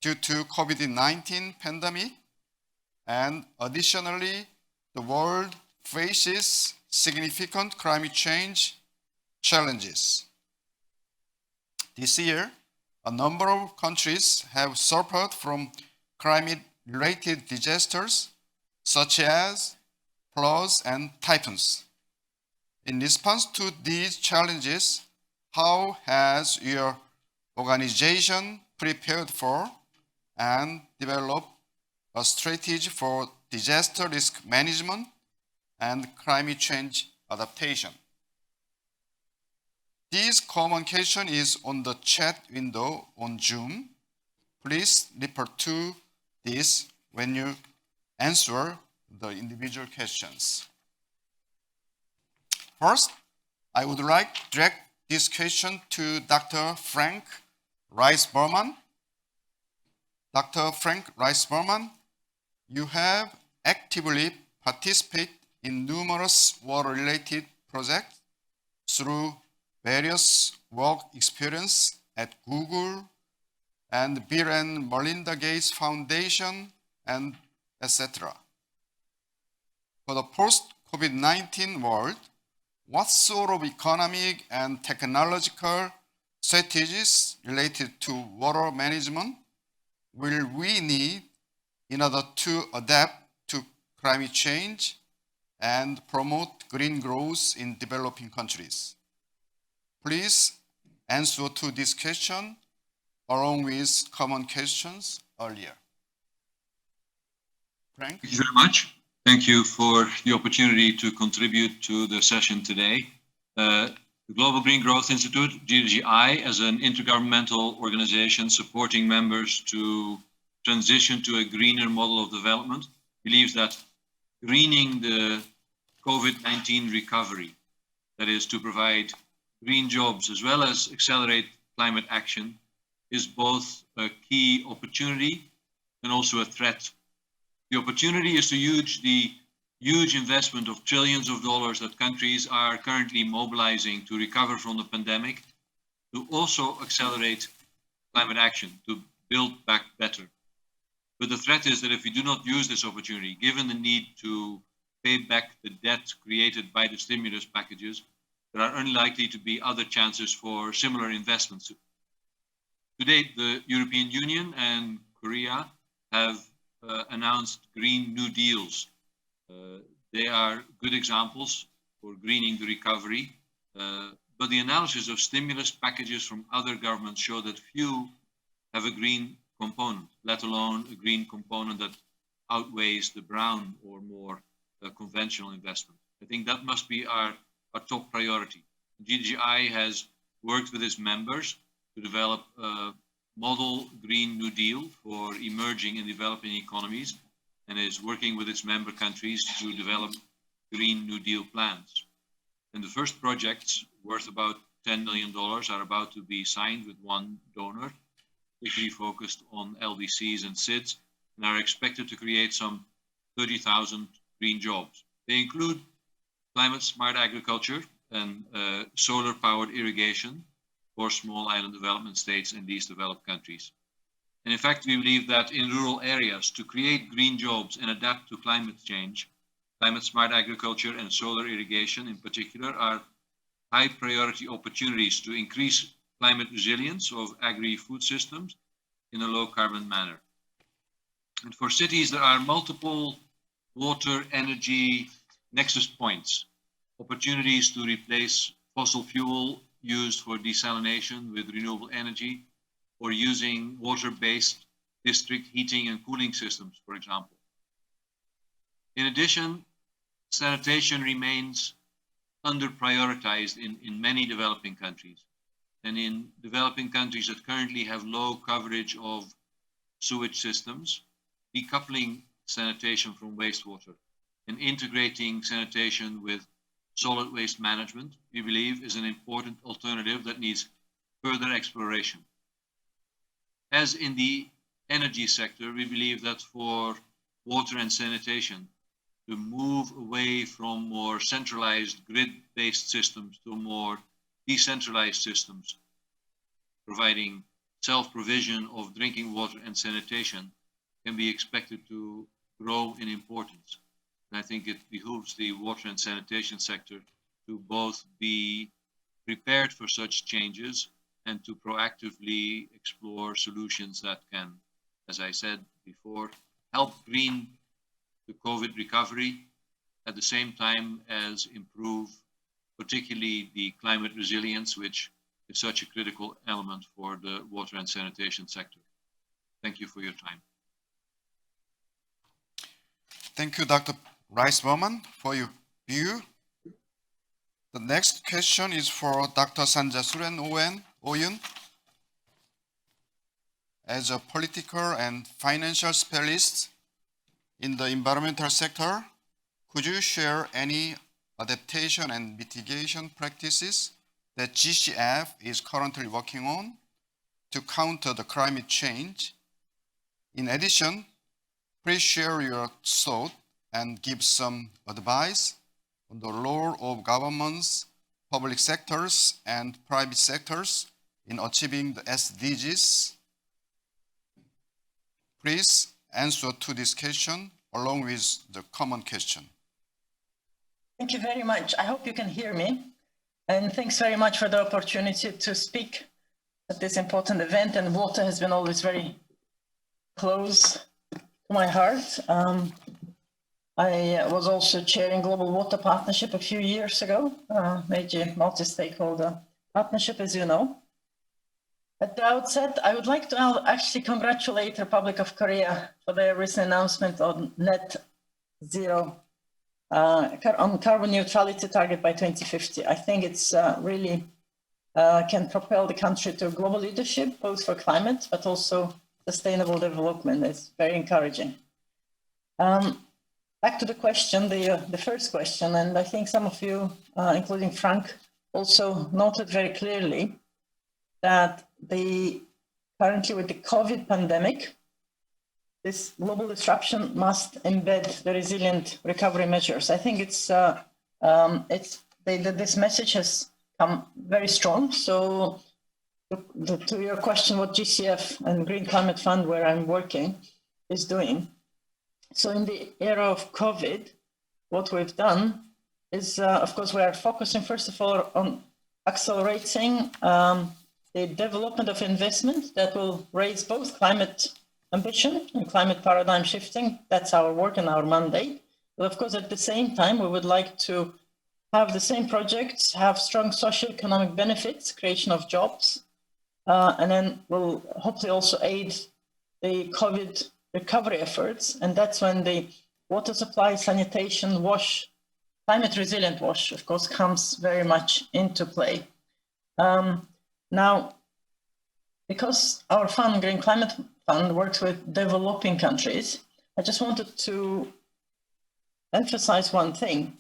due to COVID-19 pandemic, and additionally, the world faces significant climate change challenges. This year, a number of countries have suffered from climate-related disasters such as floods and typhoons. In response to these challenges, how has your organization prepared for and developed a strategy for disaster risk management and climate change adaptation? This common question is on the chat window on Zoom. Please refer to this when you answer the individual questions. First, I would like to direct this question to Dr. Frank Rice-Berman. Dr. Frank Rice-Berman, you have actively participated in numerous water-related projects through various work experience at Google and Bill and Melinda Gates Foundation, and etc. For the post-COVID-19 world, what sort of economic and technological strategies related to water management will we need in order to adapt to climate change and promote green growth in developing countries? Please answer to this question along with common questions earlier. Frank? Thank you very much. Thank you for the opportunity to contribute to the session today. The Global Green Growth Institute, GGI, as an intergovernmental organization supporting members to transition to a greener model of development, believes that greening the COVID-19 recovery, that is to provide green jobs as well as accelerate climate action, is both a key opportunity and also a threat. The opportunity is to use the huge investment of trillions of dollars that countries are currently mobilizing to recover from the pandemic, to also accelerate climate action, to build back better. But the threat is that if we do not use this opportunity, given the need to pay back the debt created by the stimulus packages, there are unlikely to be other chances for similar investments. To date, the European Union and Korea have announced Green New Deals. They are good examples for greening the recovery, but the analysis of stimulus packages from other governments show that few have a green component, let alone a green component that outweighs the brown or more conventional investment. I think that must be our top priority. GGI has worked with its members to develop a model Green New Deal for emerging and developing economies, and is working with its member countries to develop Green New Deal plans. And the first projects, worth about $10 million, are about to be signed with one donor, particularly focused on LDCs and SIDS, and are expected to create some 30,000 green jobs. They include climate-smart agriculture and solar-powered irrigation for small island development states in these developed countries. And in fact, we believe that in rural areas, to create green jobs and adapt to climate change, climate-smart agriculture and solar irrigation in particular are high-priority opportunities to increase climate resilience of agri-food systems in a low-carbon manner. And for cities, there are multiple water, energy nexus points, opportunities to replace fossil fuel used for desalination with renewable energy, or using water-based district heating and cooling systems, for example. In addition, sanitation remains under-prioritized in many developing countries. And in developing countries that currently have low coverage of sewage systems, decoupling sanitation from wastewater and integrating sanitation with solid waste management, we believe, is an important alternative that needs further exploration. As in the energy sector, we believe that for water and sanitation, to move away from more centralized grid-based systems to more decentralized systems, providing self-provision of drinking water and sanitation can be expected to grow in importance. And I think it behooves the water and sanitation sector to both be prepared for such changes and to proactively explore solutions that can, as I said before, help green the COVID recovery at the same time as improve particularly the climate resilience, which is such a critical element for the water and sanitation sector. Thank you for your time. Thank you, Dr. Rice-Berman, for your view. The next question is for Dr. Sanjasuren Oyun. As a political and financial specialist in the environmental sector, could you share any adaptation and mitigation practices that GCF is currently working on to counter the climate change? In addition, please share your thought and give some advice on the role of governments, public sectors, and private sectors in achieving the SDGs. Please answer to this question along with the common question. Thank you very much. I hope you can hear me. And thanks very much for the opportunity to speak at this important event. And water has been always very close to my heart. I was also chairing Global Water Partnership a few years ago, major multi-stakeholder partnership, as you know. At the outset, I would like to actually congratulate the Republic of Korea for their recent announcement on net zero, on carbon neutrality target by 2050. I think it's really can propel the country to global leadership, both for climate, but also sustainable development. It's very encouraging. Back to the question, the first question, and I think some of you, including Frank, also noted very clearly that currently with the COVID pandemic, this global disruption must embed the resilient recovery measures. I think this message has come very strong. So to your question, what GCF and Green Climate Fund, where I'm working, is doing. So in the era of COVID, what we've done is, of course, we are focusing first of all on accelerating the development of investment that will raise both climate ambition and climate paradigm shifting. That's our work and our mandate. But of course, at the same time, we would like to have the same projects, have strong socio-economic benefits, creation of jobs, and then we'll hopefully also aid the COVID recovery efforts. And that's when the water supply, sanitation, wash, climate resilient wash, of course, comes very much into play. Now, because our fund, Green Climate Fund, works with developing countries, I just wanted to emphasize one thing.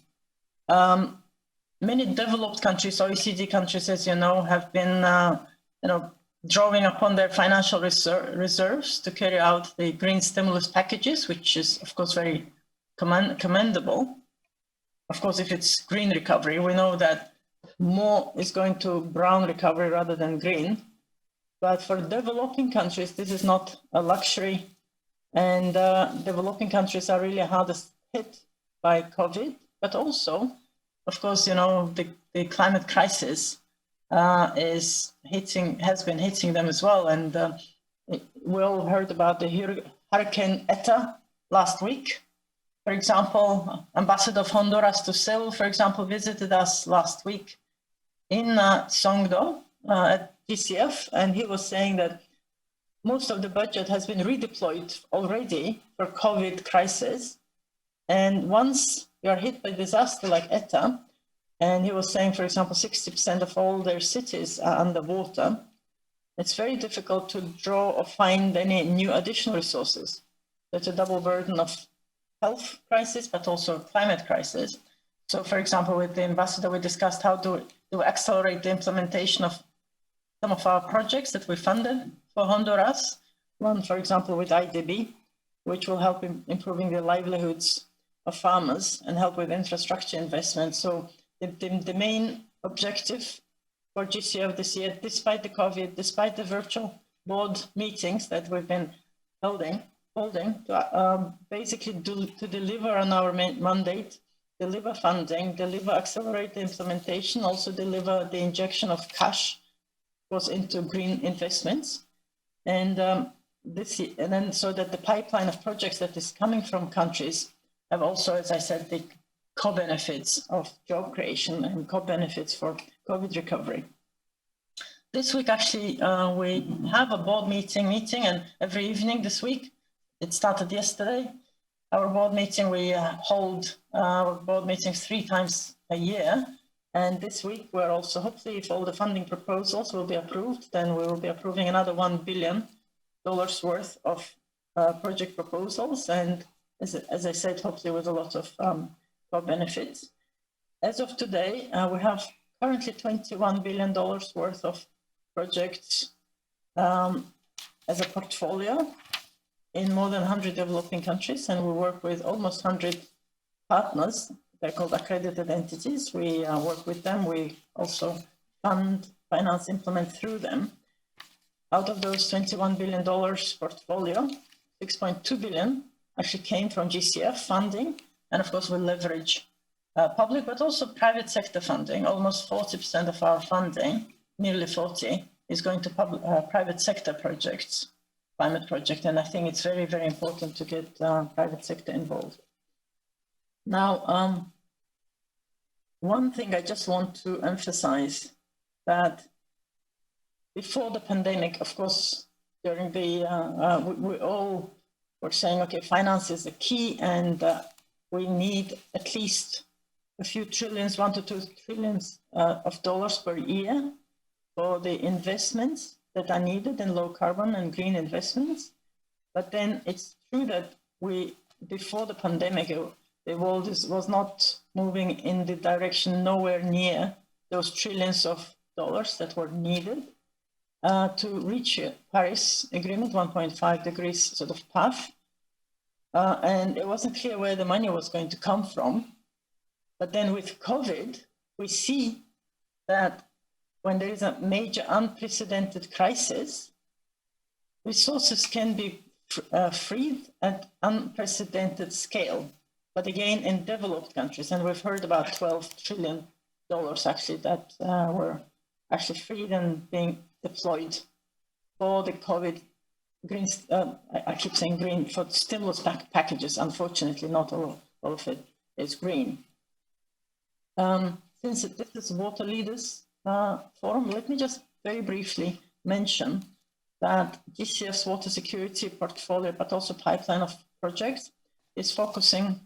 many developed countries, OECD countries, as you know, have been drawing upon their financial reserves to carry out the green stimulus packages, which is, of course, very commendable. Of course, if it's green recovery, we know that more is going to brown recovery rather than green. But for developing countries, this is not a luxury. And developing countries are really hardest hit by COVID, but also, of course, the climate crisis has been hitting them as well. And we all heard about the Hurricane Eta last week. For example, Ambassador of Honduras to Seoul, for example, visited us last week in Songdo at GCF, and he was saying that most of the budget has been redeployed already for COVID crisis. And once you are hit by disaster like Eta, and he was saying, for example, 60% of all their cities are underwater, it's very difficult to draw or find any new additional resources. It's a double burden of health crisis, but also climate crisis. So, for example, with the ambassador, we discussed how to accelerate the implementation of some of our projects that we funded for Honduras. One, for example, with IDB, which will help in improving the livelihoods of farmers and help with infrastructure investment. So the main objective for GCF this year, despite the COVID, despite the virtual board meetings that we've been holding to basically to deliver on our mandate, deliver funding, deliver accelerate the implementation, also deliver the injection of cash goes into green investments. And then so that the pipeline of projects that is coming from countries have also, as I said, the co-benefits of job creation and co-benefits for COVID recovery. This week, actually, we have a board meeting, and every evening this week, it started yesterday. Our board meeting, we hold our board meetings 3 times a year. And this week, we're also, hopefully, if all the funding proposals will be approved, then we will be approving another $1 billion worth of project proposals. And as I said, hopefully with a lot of benefits. As of today, we have currently $21 billion worth of projects as a portfolio in more than 100 developing countries. And we work with almost 100 partners. They're called accredited entities. We work with them. We also fund, finance, implement through them. Out of those $21 billion portfolio, 6.2 billion actually came from GCF funding. And of course, we leverage public, but also private sector funding. Almost 40% of our funding, nearly 40, is going to private sector projects, climate project. And I think it's very, very important to get private sector involved. Now, one thing I just want to emphasize that before the pandemic, of course, during the, we all were saying, okay, finance is the key, and we need at least a few trillions, 1 to 2 trillions of dollars per year for the investments that are needed in low carbon and green investments. But then it's true that before the pandemic, the world was not moving in the direction nowhere near those trillions of dollars that were needed to reach Paris Agreement 1.5 degrees sort of path. And it wasn't clear where the money was going to come from. But then with COVID, we see that when there is a major unprecedented crisis, resources can be freed at unprecedented scale. But again, in developed countries, and we've heard about $12 trillion actually that were actually freed and being deployed for the COVID green, I keep saying green, for stimulus packages. Unfortunately, not all of it is green. Since this is Water Leaders Forum, let me just very briefly mention that GCF's water security portfolio, but also pipeline of projects, is focusing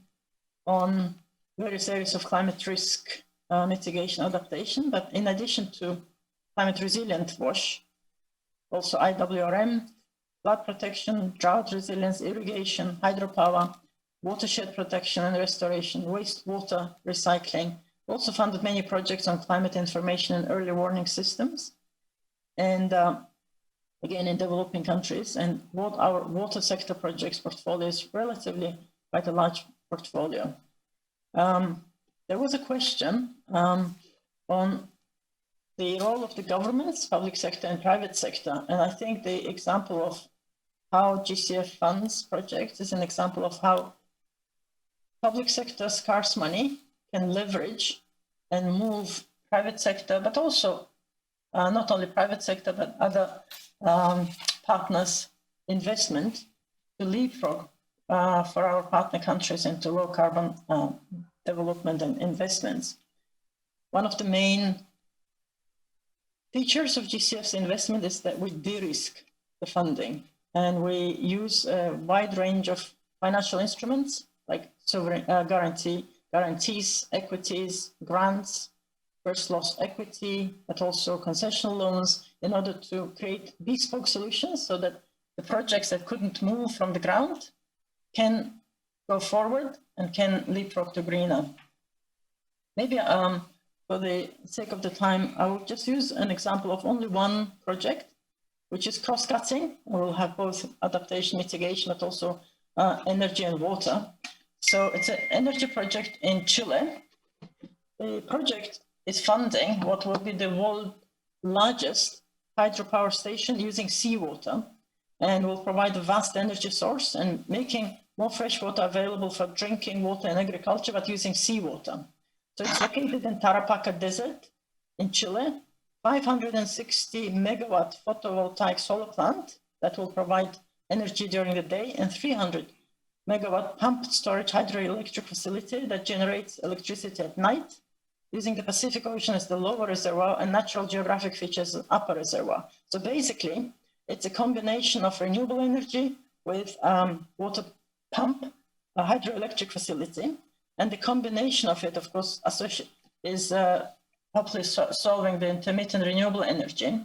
on various areas of climate risk mitigation, adaptation, but in addition to climate resilient WASH, also IWRM, flood protection, drought resilience, irrigation, hydropower, watershed protection and restoration, wastewater recycling, also funded many projects on climate information and early warning systems. And again, in developing countries, and what our water sector projects portfolio is relatively quite a large portfolio. There was a question on the role of the governments, public sector and private sector. And I think the example of how GCF funds projects is an example of how public sector scarce money can leverage and move private sector, but also not only private sector, but other partners' investment to leapfrog for our partner countries into low carbon development and investments. One of the main features of GCF's investment is that we de-risk the funding, and we use a wide range of financial instruments like sovereign guarantees, equities, grants, first loss equity, but also concessional loans in order to create bespoke solutions so that the projects that couldn't move from the ground can go forward and can leapfrog to greener. Maybe for the sake of the time, I will just use an example of only one project, which is cross-cutting. We'll have both adaptation, mitigation, but also energy and water. So it's an energy project in Chile. The project is funding what will be the world's largest hydropower station using seawater, and will provide a vast energy source and making more fresh water available for drinking water and agriculture, but using seawater. So it's located in Tarapacá Desert in Chile, 560 megawatt photovoltaic solar plant that will provide energy during the day, and 300 megawatt pumped storage hydroelectric facility that generates electricity at night, using the Pacific Ocean as the lower reservoir and natural geographic features as the upper reservoir. So basically, it's a combination of renewable energy with water pump, a hydroelectric facility, and the combination of it, of course, is hopefully solving the intermittent renewable energy.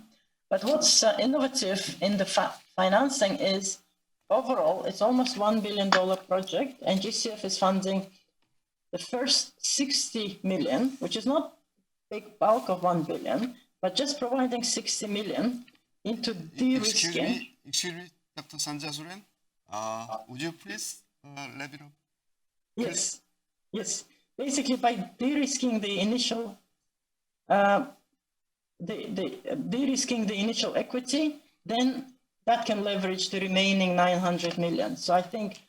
But what's innovative in the financing is, overall, it's almost $1 billion project, and GCF is funding the first 60 million, which is not a big bulk of 1 billion, but just providing 60 million into de-risking. Excuse me, Dr. Sanjasuren. Would you please wrap it up? Yes, yes. Basically, by de-risking the initial, de-risking the initial equity, then that can leverage the remaining 900 million. So I think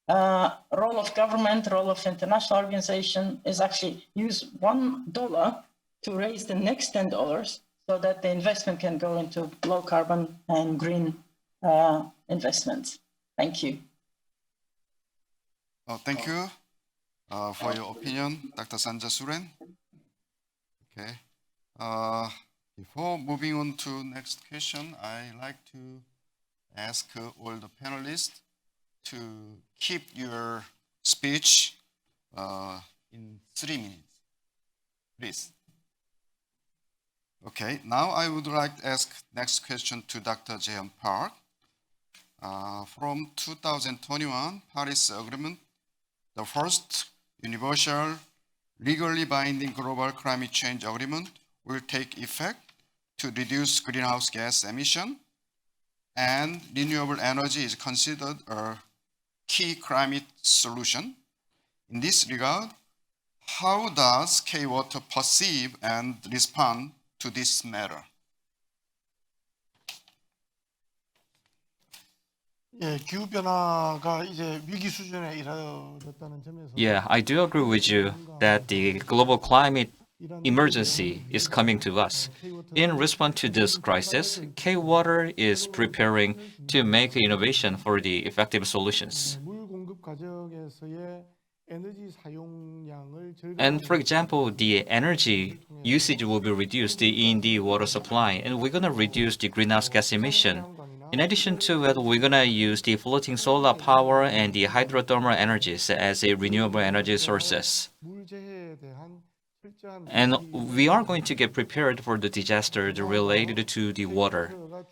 role of government, role of international organization is actually use $1 to raise the next $10 so that the investment can go into low carbon and green investments. Thank you. Thank you for your opinion, Dr. Sanjasuren. Okay. Before moving on to next question, I like to ask all the panelists to keep your speech in 3 minutes, please. Okay, now I would like to ask next question to Dr. Jaehyun Park. From 2021 Paris Agreement, the first universal, legally binding global climate change agreement will take effect to reduce greenhouse gas emission, and renewable energy is considered a key climate solution. In this regard, how does K-Water perceive and respond to this matter? 예, 기후 변화가 이제 위기 수준에 이르렀다는 점에서 Yeah, I do agree with you that the global climate emergency is coming to us. In response to this crisis, K-Water is preparing to make innovation for the effective solutions. 물 공급 과정에서의 에너지 사용량을 And for example, the energy usage will be reduced in the water supply, and we're going to reduce the greenhouse gas emission. In addition to it, we're going to use the floating solar power and the hydrothermal energies as a renewable energy sources. 물재해에 대한 철저한 And we are going to get prepared for the disaster related to the water.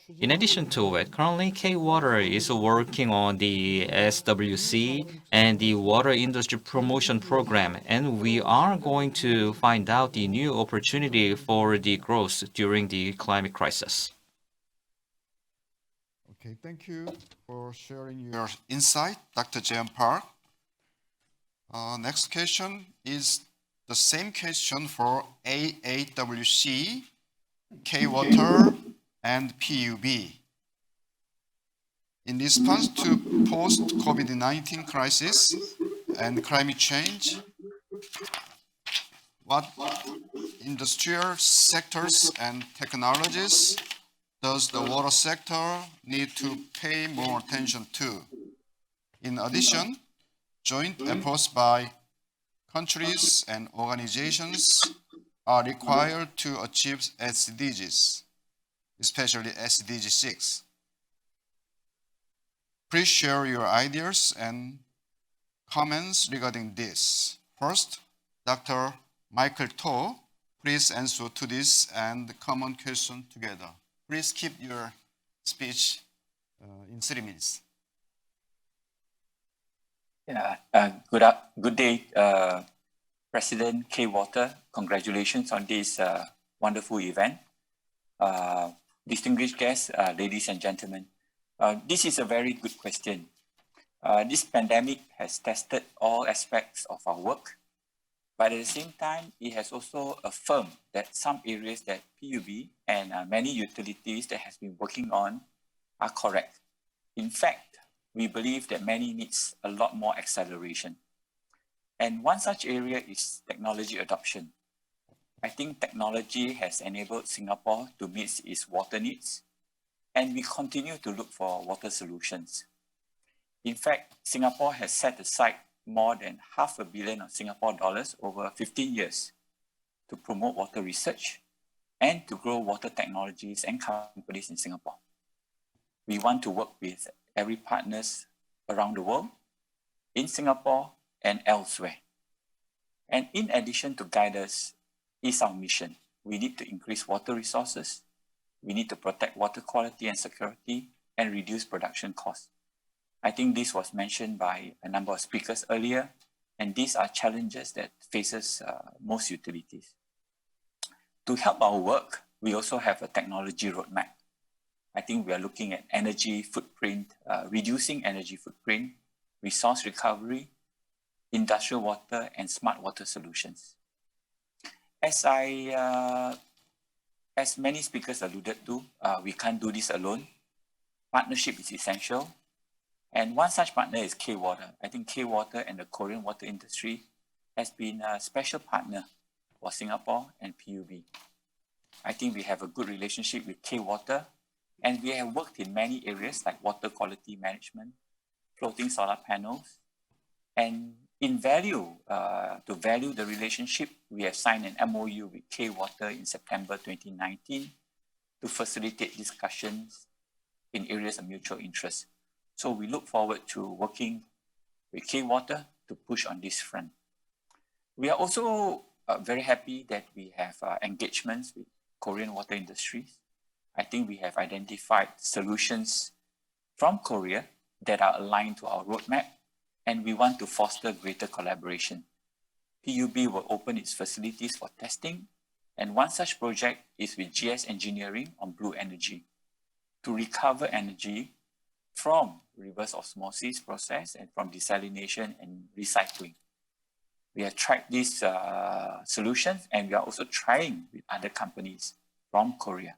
In addition to it, currently K-Water is working on the SWC and the Water Industry Promotion Program, and we are going to find out the new opportunity for the growth during the climate crisis. Okay, thank you for sharing your insight, Dr. Jayan Park. Next question is the same question for AAWC, K-Water, and PUB. In response to post-COVID-19 crisis and climate change, what industrial sectors and technologies does the water sector need to pay more attention to? In addition, joint efforts by countries and organizations are required to achieve SDGs, especially SDG 6. Please share your ideas and comments regarding this. First, Dr. Michael To, please answer to this and the common question together. Please keep your speech in 3 minutes. Yeah, good day, President K-Water. Congratulations on this wonderful event. Distinguished guests, ladies and gentlemen, this is a very good question. This pandemic has tested all aspects of our work, but at the same time, it has also affirmed that some areas that PUB and many utilities that has been working on are correct. In fact, we believe that many needs a lot more acceleration. And one such area is technology adoption. I think technology has enabled Singapore to meet its water needs, and we continue to look for water solutions. In fact, Singapore has set aside more than $500 million of Singapore dollars over 15 years to promote water research and to grow water technologies and companies in Singapore. We want to work with every partners around the world, in Singapore and elsewhere. And in addition to guide us is our mission. We need to increase water resources. We need to protect water quality and security and reduce production costs. I think this was mentioned by a number of speakers earlier, and these are challenges that faces most utilities. To help our work, we also have a technology roadmap. I think we are looking at energy footprint, reducing energy footprint, resource recovery, industrial water, and smart water solutions. As many speakers alluded to, we can't do this alone. Partnership is essential. And one such partner is K-Water. I think K-Water and the Korean water industry has been a special partner for Singapore and PUB. I think we have a good relationship with K-Water, and we have worked in many areas like water quality management, floating solar panels, and in to value the relationship, we have signed an MOU with K-Water in September 2019 to facilitate discussions in areas of mutual interest. So we look forward to working with K-Water to push on this front. We are also very happy that we have engagements with Korean water industries. I think we have identified solutions from Korea that are aligned to our roadmap, and we want to foster greater collaboration. PUB will open its facilities for testing, and one such project is with GS Engineering on blue energy to recover energy from reverse osmosis process and from desalination and recycling. We have tried these solutions, and we are also trying with other companies from Korea.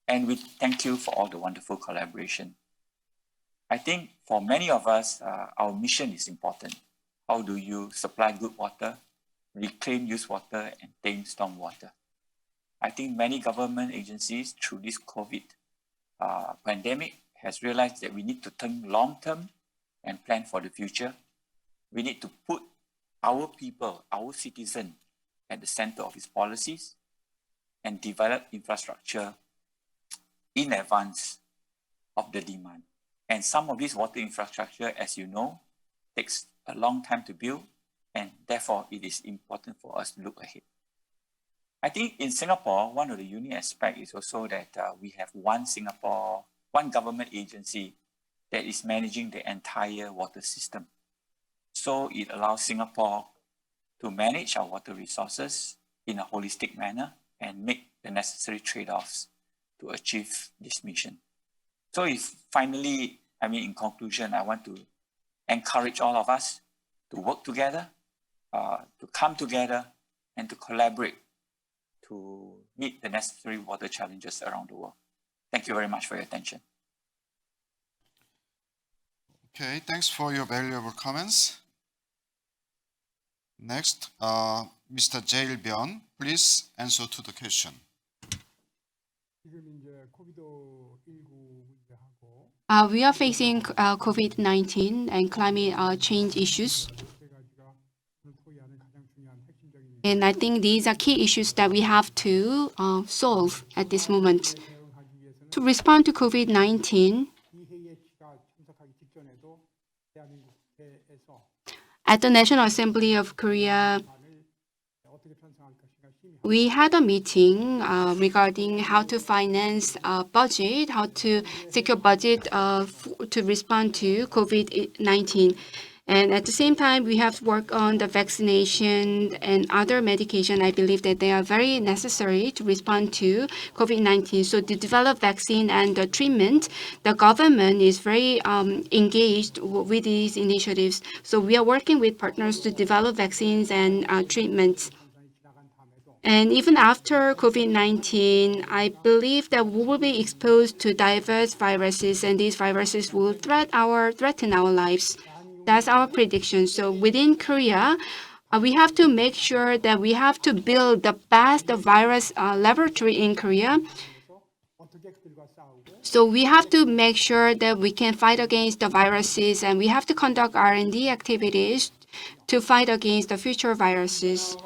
And we thank you for all the wonderful collaboration. I think for many of us, our mission is important. How do you supply good water, reclaim used water, and tame storm water? I think many government agencies through this COVID pandemic has realized that we need to think long-term and plan for the future. We need to put our people, our citizens at the center of its policies and develop infrastructure in advance of the demand. And some of this water infrastructure, as you know, takes a long time to build, and therefore it is important for us to look ahead. I think in Singapore, one of the unique aspects is also that we have one government agency that is managing the entire water system. So it allows Singapore to manage our water resources in a holistic manner and make the necessary trade-offs to achieve this mission. So if finally, in conclusion, I want to encourage all of us to work together, to come together, and to collaborate to meet the necessary water challenges around the world. Thank you very much for your attention. Okay, thanks for your valuable comments. Next, Mr. Jail Byun, please answer to the question. We are facing COVID-19 and climate change issues. And I think these are key issues that we have to solve at this moment. To respond to COVID-19, at the National Assembly of Korea, we had a meeting regarding how to finance budget, how to secure budget to respond to COVID-19. And at the same time, we have worked on the vaccination and other medication. I believe that they are very necessary to respond to COVID-19. So to develop vaccine and the treatment, the government is very engaged with these initiatives. So we are working with partners to develop vaccines and treatments. And even after COVID-19, I believe that we will be exposed to diverse viruses, and these viruses will threaten our lives. That's our prediction. So within Korea, we have to make sure that we have to build the best virus laboratory in Korea. So we have to make sure that we can fight against the viruses, and we have to conduct R&D activities to fight against the future viruses.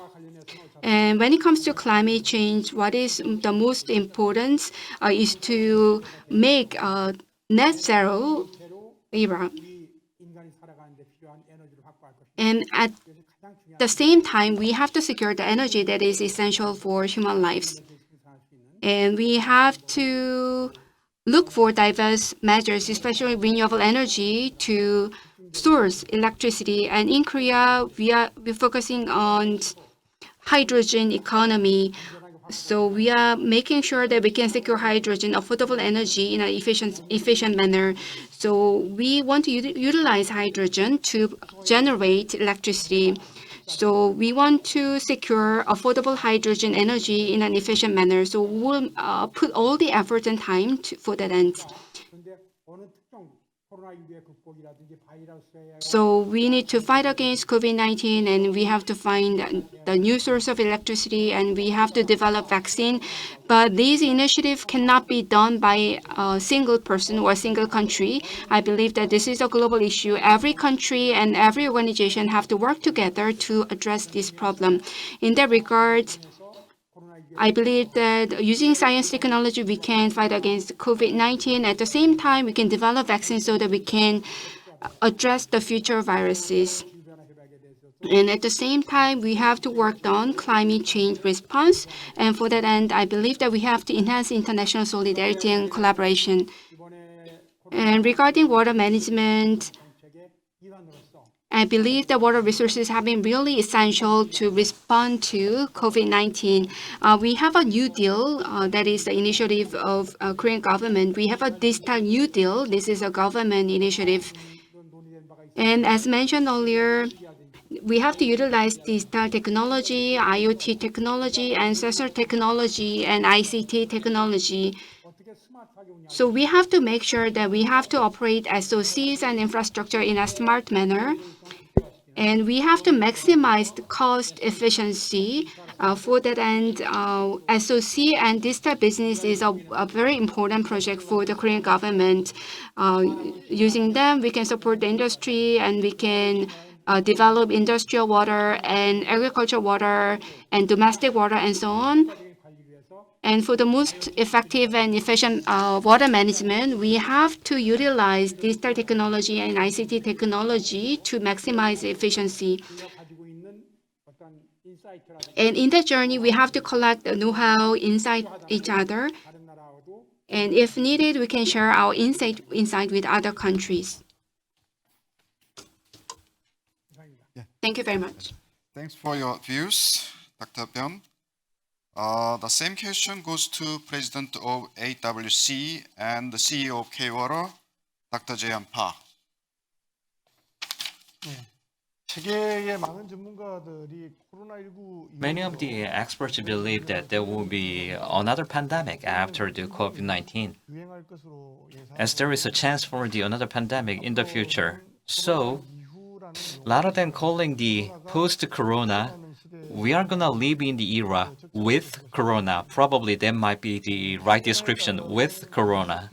And when it comes to climate change, what is the most important is to make net zero era. And at the same time, we have to secure the energy that is essential for human lives. And we have to look for diverse measures, especially renewable energy, to source electricity. And in Korea, we're focusing on hydrogen economy. So we are making sure that we can secure hydrogen, affordable energy in an efficient manner. So we want to utilize hydrogen to generate electricity. So we want to secure affordable hydrogen energy in an efficient manner. So we'll put all the effort and time for that end. So we need to fight against COVID-19, and we have to find the new source of electricity, and we have to develop vaccine. But these initiatives cannot be done by a single person or a single country. I believe that this is a global issue. Every country and every organization have to work together to address this problem. In that regard, I believe that using science technology, we can fight against COVID-19. At the same time, we can develop vaccines so that we can address the future viruses. And at the same time, we have to work on climate change response. And for that end, I believe that we have to enhance international solidarity and collaboration. And regarding water management, I believe that water resources have been really essential to respond to COVID-19. We have a new deal that is the initiative of Korean government. We have a digital new deal. This is a government initiative. And as mentioned earlier, we have to utilize digital technology, IoT technology, and sensor technology, and ICT technology. So we have to make sure that we have to operate SOCs and infrastructure in a smart manner. And we have to maximize the cost efficiency. For that end, SOC and digital business is a very important project for the Korean government. Using them, we can support the industry, and we can develop industrial water and agricultural water and domestic water and so on. And for the most effective and efficient water management, we have to utilize digital technology and ICT technology to maximize efficiency. And in that journey, we have to collect the know-how inside each other. And if needed, we can share our insight with other countries. Thank you very much. Thanks for your views, Dr. Byun. The same question goes to President of AWC and the CEO of K-Water, Dr. Jae-hyun Park. Many of the experts believe that there will be another pandemic after the COVID-19, as there is a chance for another pandemic in the future. So, rather than calling the post-corona, we are gonna live in the era with corona. Probably that might be the right description, with corona.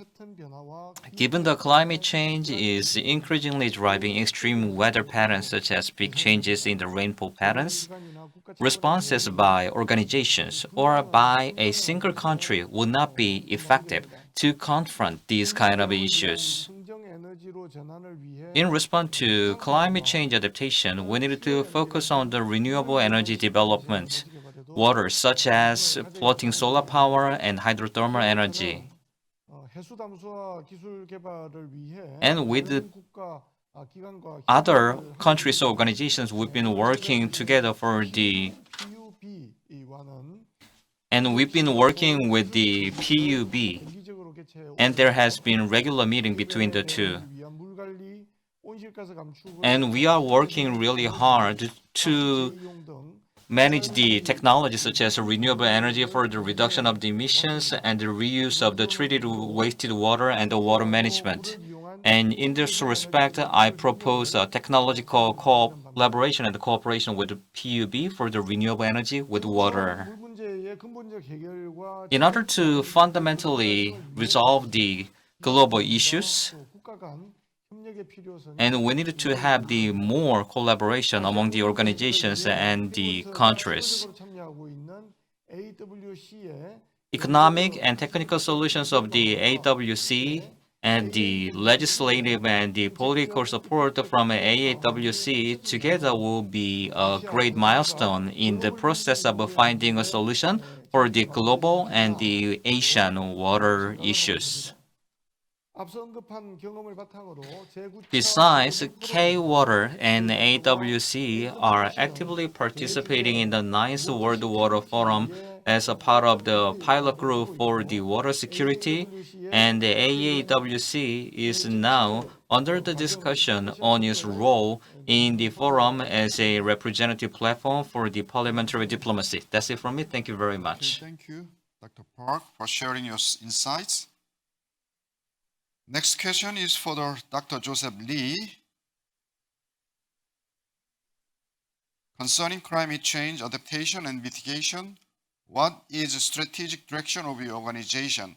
Given the climate change is increasingly driving extreme weather patterns such as big changes in the rainfall patterns, responses by organizations or by a single country would not be effective to confront these kind of issues. In response to climate change adaptation, we need to focus on the renewable energy development, water such as floating solar power and hydrothermal energy. And with other countries or organizations, we've been working together we've been working with the PUB, and there has been regular meeting between the two. And we are working really hard to manage the technology such as renewable energy for the reduction of the emissions and the reuse of the treated wasted water and the water management. And in this respect, I propose a technological collaboration and cooperation with the PUB for the renewable energy with water. In order to fundamentally resolve the global issues, and we need to have the more collaboration among the organizations and the countries. Economic and technical solutions of the AWC and the legislative and the political support from AAWC together will be a great milestone in the process of finding a solution for the global and the Asian water issues. Besides, K-Water and AWC are actively participating in the 9th World Water Forum as a part of the pilot group for the water security, and the AAWC is now under the discussion on its role in the forum as a representative platform for the parliamentary diplomacy. That's it from me. Thank you very much. Thank you, Dr. Park, for sharing your insights. Next question is for Dr. Joseph Lee. Concerning climate change adaptation and mitigation, what is the strategic direction of your organization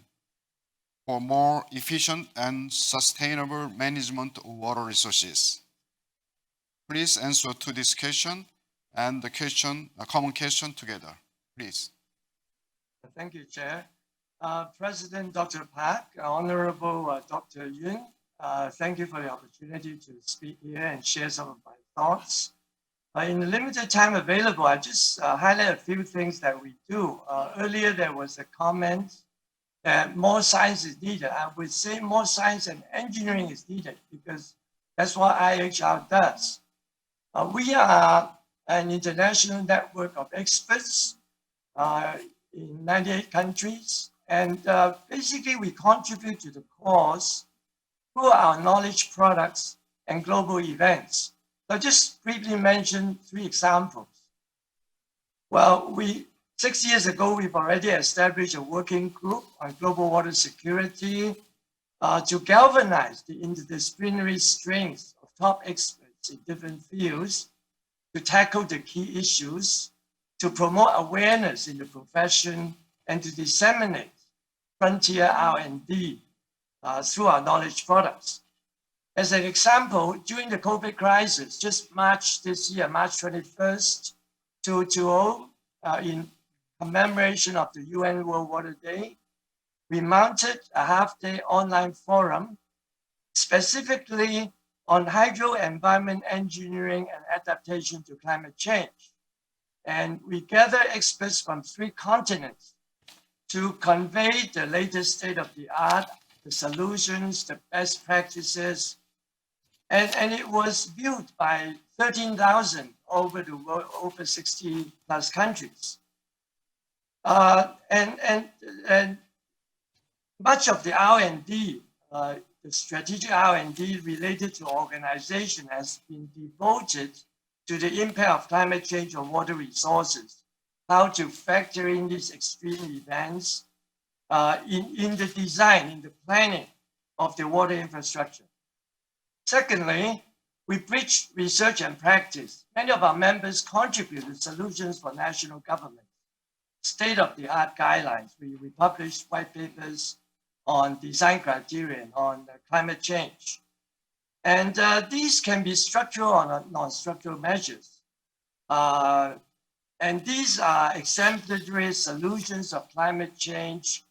for more efficient and sustainable management of water resources? Please answer to this question and the question, a common question together, please. Thank you, Chair. President Dr. Park, Honorable Dr. Yun, thank you for the opportunity to speak here and share some of my thoughts. In the limited time available, I just highlight a few things that we do. Earlier, there was a comment that more science is needed. I would say more science and engineering is needed because that's what IHR does. We are an international network of experts in 98 countries. And basically, we contribute to the cause through our knowledge products and global events. So just briefly mention 3 examples. Well, 6 years ago, we've already established a working group on global water security to galvanize the interdisciplinary strengths of top experts in different fields to tackle the key issues, to promote awareness in the profession, and to disseminate frontier R&D through our knowledge products. As an example, during the COVID crisis, just March this year, March 21st, 2020, in commemoration of the UN World Water Day, we mounted a half-day online forum specifically on hydro environment engineering and adaptation to climate change. And we gather experts from 3 continents to convey the latest state of the art, the solutions, the best practices. And it was viewed by 13,000 over the world, over 60 plus countries. And much of the R&D, the strategic R&D related to organization has been devoted to the impact of climate change on water resources, how to factor in these extreme events in the design, in the planning of the water infrastructure. Secondly, we bridge research and practice. Many of our members contributed solutions for national government, state-of-the-art guidelines. We published white papers on design criterion, on climate change. And these can be structural or non-structural measures. And these are exemplary solutions of climate change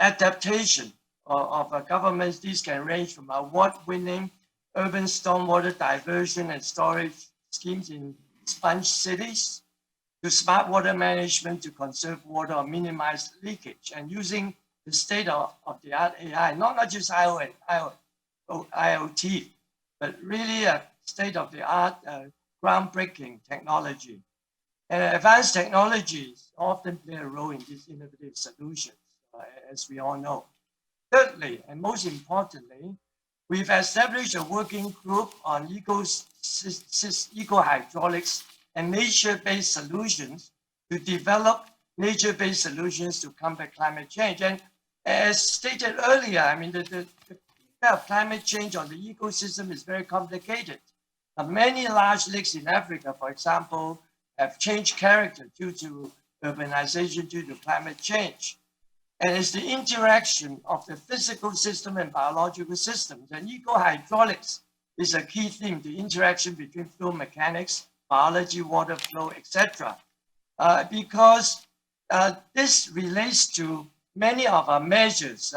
adaptation of governments. These can range from award-winning urban stormwater diversion and storage schemes in sponge cities to smart water management to conserve water or minimize leakage, and using the state-of-the-art AI, not just IoT, but really a state-of-the-art groundbreaking technology. And advanced technologies often play a role in these innovative solutions, as we all know. Thirdly, and most importantly, we've established a working group on eco-hydraulics and nature-based solutions to develop nature-based solutions to combat climate change. And as stated earlier, I mean, the impact of climate change on the ecosystem is very complicated. Many large lakes in Africa, for example, have changed character due to urbanization, due to climate change. And it's the interaction of the physical system and biological systems. And eco-hydraulics is a key theme, the interaction between flow mechanics, biology, water flow, etc. Because this relates to many of our measures,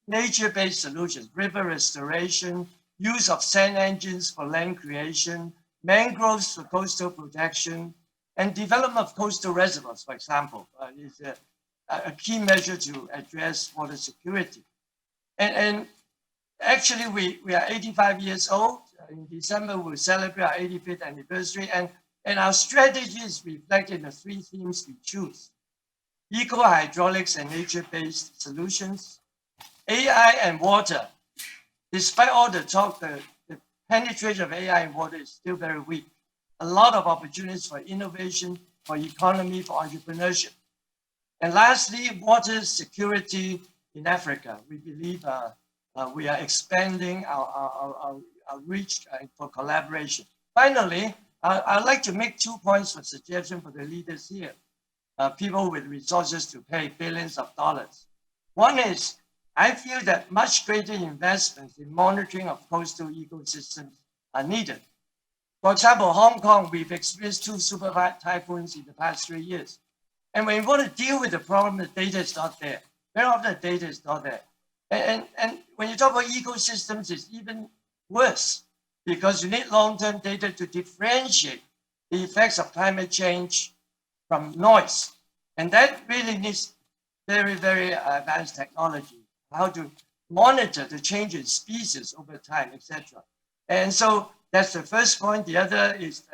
nature-based solutions, river restoration, use of sand engines for land creation, mangroves for coastal protection, and development of coastal reservoirs, for example, is a key measure to address water security. And actually, we are 85 years old. In December, we'll celebrate our 85th anniversary, and our strategies reflect in the 3 themes we choose: eco-hydraulics and nature-based solutions, AI and water. Despite all the talk, the penetration of AI in water is still very weak. A lot of opportunities for innovation, for economy, for entrepreneurship. And lastly, water security in Africa. We believe we are expanding our reach for collaboration. Finally, I'd like to make 2 points for suggestion for the leaders here, people with resources to pay billions of dollars. One is, I feel that much greater investments in monitoring of coastal ecosystems are needed. For example, Hong Kong, we've experienced 2 super typhoons in the past 3 years. And when you want to deal with the problem, the data is not there. Very often the data is not there. And when you talk about ecosystems, it's even worse because you need long-term data to differentiate the effects of climate change from noise. And that really needs very, very advanced technology, how to monitor the change in species over time, etc. And so that's the first point. The other is,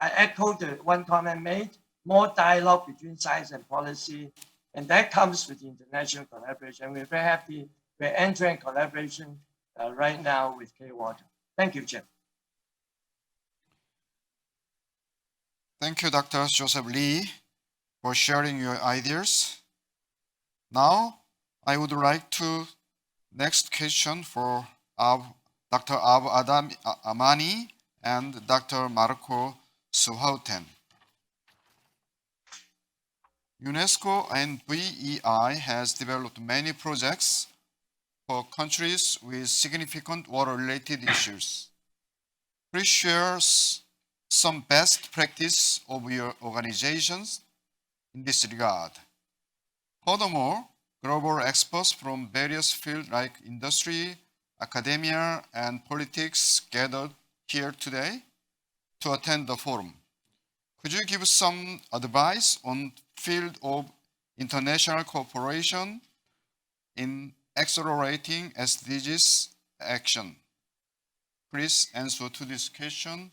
I echo the one comment made, more dialogue between science and policy, and that comes with international collaboration. We're very happy we're entering collaboration right now with K-Water. Thank you, Jim. Thank you, Dr. Joseph Lee, for sharing your ideas. Now, I would like to next question for Dr. Abu Adam Amani and Dr. Marco Suhauten. UNESCO and VEI has developed many projects for countries with significant water-related issues. Please share some best practice of your organizations in this regard. Furthermore, global experts from various fields like industry, academia, and politics gathered here today to attend the forum. Could you give some advice on field of international cooperation in accelerating SDGs action? Please answer to this question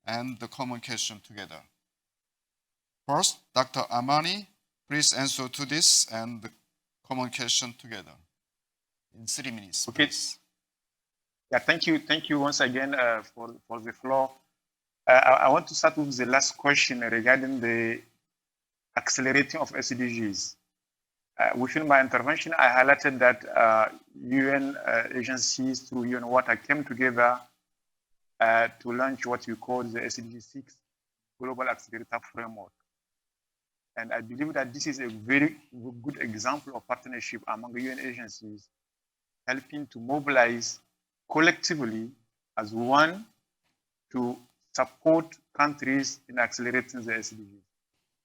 and the common question together. First, Dr. Amani, please answer to this and the common question together in 3 minutes. Okay. Please. Yeah, thank you once again for the floor. I want to start with the last question regarding the accelerating of SDGs. Within my intervention, I highlighted that UN agencies through UN Water came together to launch what we call the SDG 6 Global Accelerator Framework. And I believe that this is a very good example of partnership among UN agencies, helping to mobilize collectively as one to support countries in accelerating the SDGs.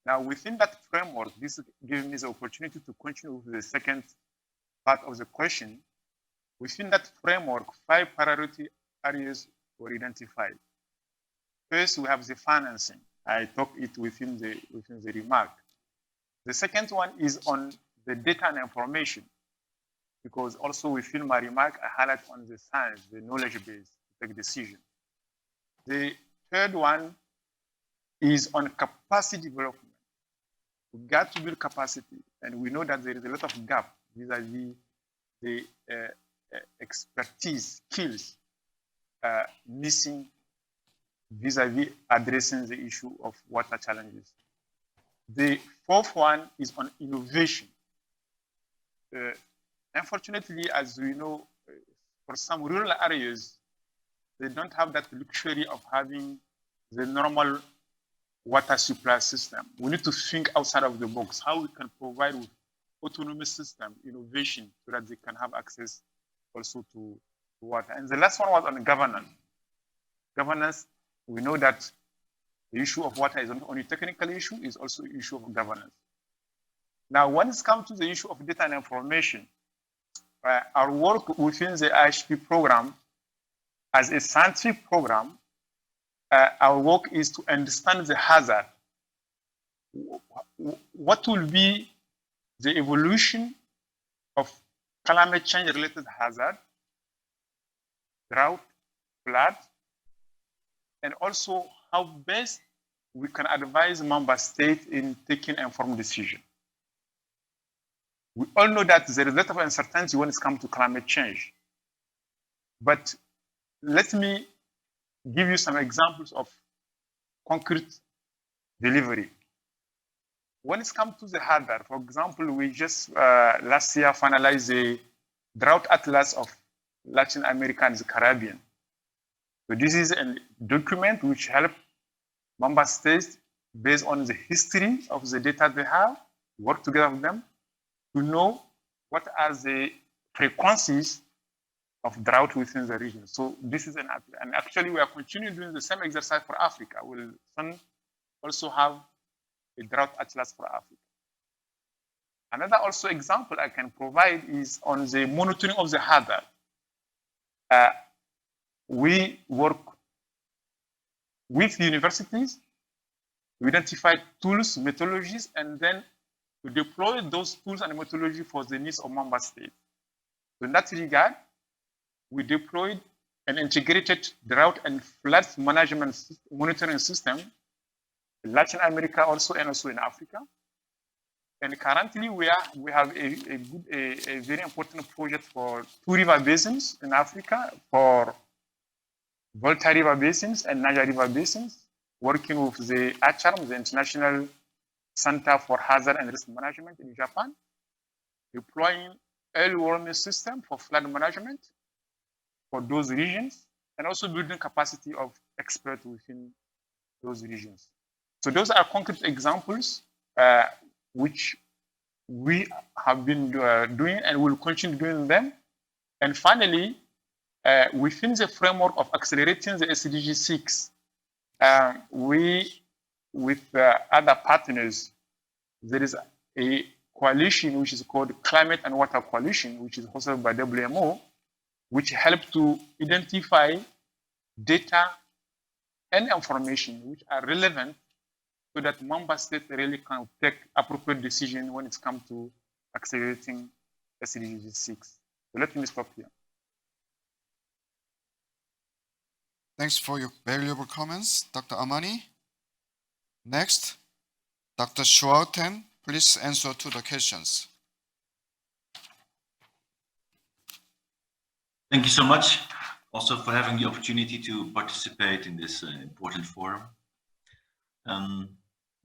Now, within that framework, this gives me the opportunity to continue with the second part of the question. Within that framework, 5 priority areas were identified. First, we have the financing. I talked it within the remark. The second one is on the data and information, because also within my remark, I highlight on the science, the knowledge base to take decision. The third one is on capacity development. We got to build capacity, and we know that there is a lot of gap vis-a-vis the expertise, skills missing vis-a-vis addressing the issue of water challenges. The fourth one is on innovation. Unfortunately, as we know, for some rural areas, they don't have that luxury of having the normal water supply system. We need to think outside of the box, how we can provide with autonomous system, innovation, so that they can have access also to water. And the last one was on governance. Governance, we know that the issue of water is not only a technical issue, it's also an issue of governance. Now, when it comes to the issue of data and information, our work within the IHP program, as a scientific program, our work is to understand the hazard. What will be the evolution of climate change related hazard, drought, flood, and also how best we can advise member states in taking informed decision. We all know that there is a lot of uncertainty when it comes to climate change. But let me give you some examples of concrete delivery. When it comes to the hazard, for example, we just last year finalized the drought atlas of Latin America and the Caribbean. So this is a document which helps member states, based on the history of the data they have, work together with them to know what are the frequencies of drought within the region. So this is and actually we are continuing doing the same exercise for Africa. We'll soon also have a drought atlas for Africa. Another also example I can provide is on the monitoring of the hazard. We work with universities to identify tools, methodologies, and then to deploy those tools and methodology for the needs of member states. So in that regard, we deployed an integrated drought and flood management monitoring system in Latin America also and also in Africa. And currently we have a very important project for 2 river basins in Africa, for Volta River basins and Niger River basins, working with the ICHARM, the International Center for Hazard and Risk Management in Japan, deploying early warning system for flood management for those regions, and also building capacity of experts within those regions. So those are concrete examples which we have been doing and will continue doing them. And finally, within the framework of accelerating the SDG 6, we, with other partners, there is a coalition which is called Climate and Water Coalition, which is hosted by WMO, which help to identify data and information which are relevant so that member states really can take appropriate decision when it's come to accelerating SDG 6. So let me stop here. Thanks for your valuable comments, Dr. Amani. Next, Dr. Shuauten, please answer to the questions. Thank you so much also for having the opportunity to participate in this important forum.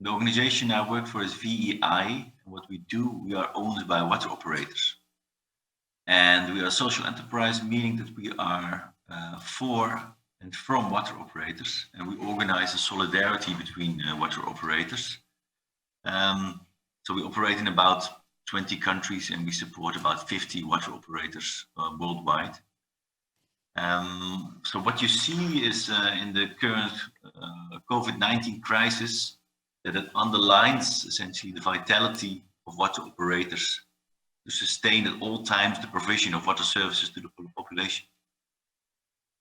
The organization I work for is VEI. What we do, we are owned by water operators. And we are a social enterprise, meaning that we are for and from water operators. And we organize a solidarity between water operators. So we operate in about 20 countries and we support about 50 water operators worldwide. So what you see is in the current COVID-19 crisis that it underlines essentially the vitality of water operators to sustain at all times the provision of water services to the population.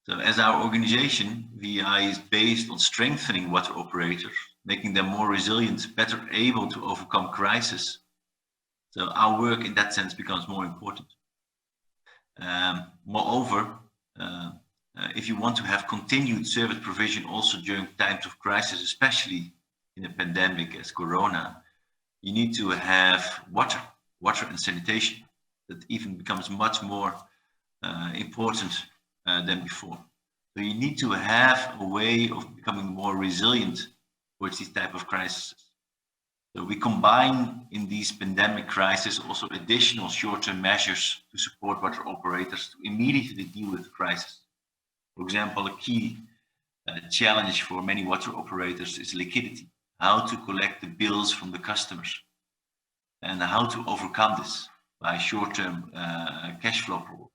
So as our organization, VEI is based on strengthening water operators, making them more resilient, better able to overcome crisis. So our work in that sense becomes more important. Moreover, if you want to have continued service provision also during times of crisis, especially in a pandemic as Corona, you need to have water and sanitation. That even becomes much more important than before. So you need to have a way of becoming more resilient towards these type of crises. So we combine in these pandemic crises also additional short-term measures to support water operators to immediately deal with the crisis. For example, a key challenge for many water operators is liquidity, how to collect the bills from the customers and how to overcome this by short-term cash flow problems.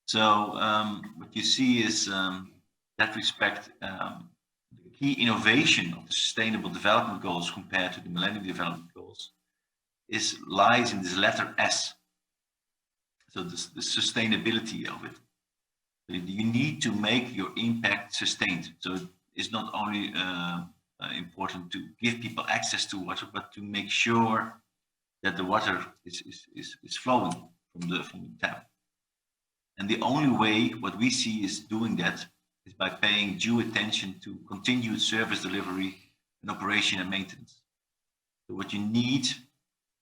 So what you see is that respect, the key innovation of the Sustainable Development Goals compared to the Millennium Development Goals lies in this letter S. So the sustainability of it. You need to make your impact sustained. So it's not only important to give people access to water, but to make sure that the water is flowing from the tap. And the only way what we see is doing that is by paying due attention to continued service delivery and operation and maintenance. So what you need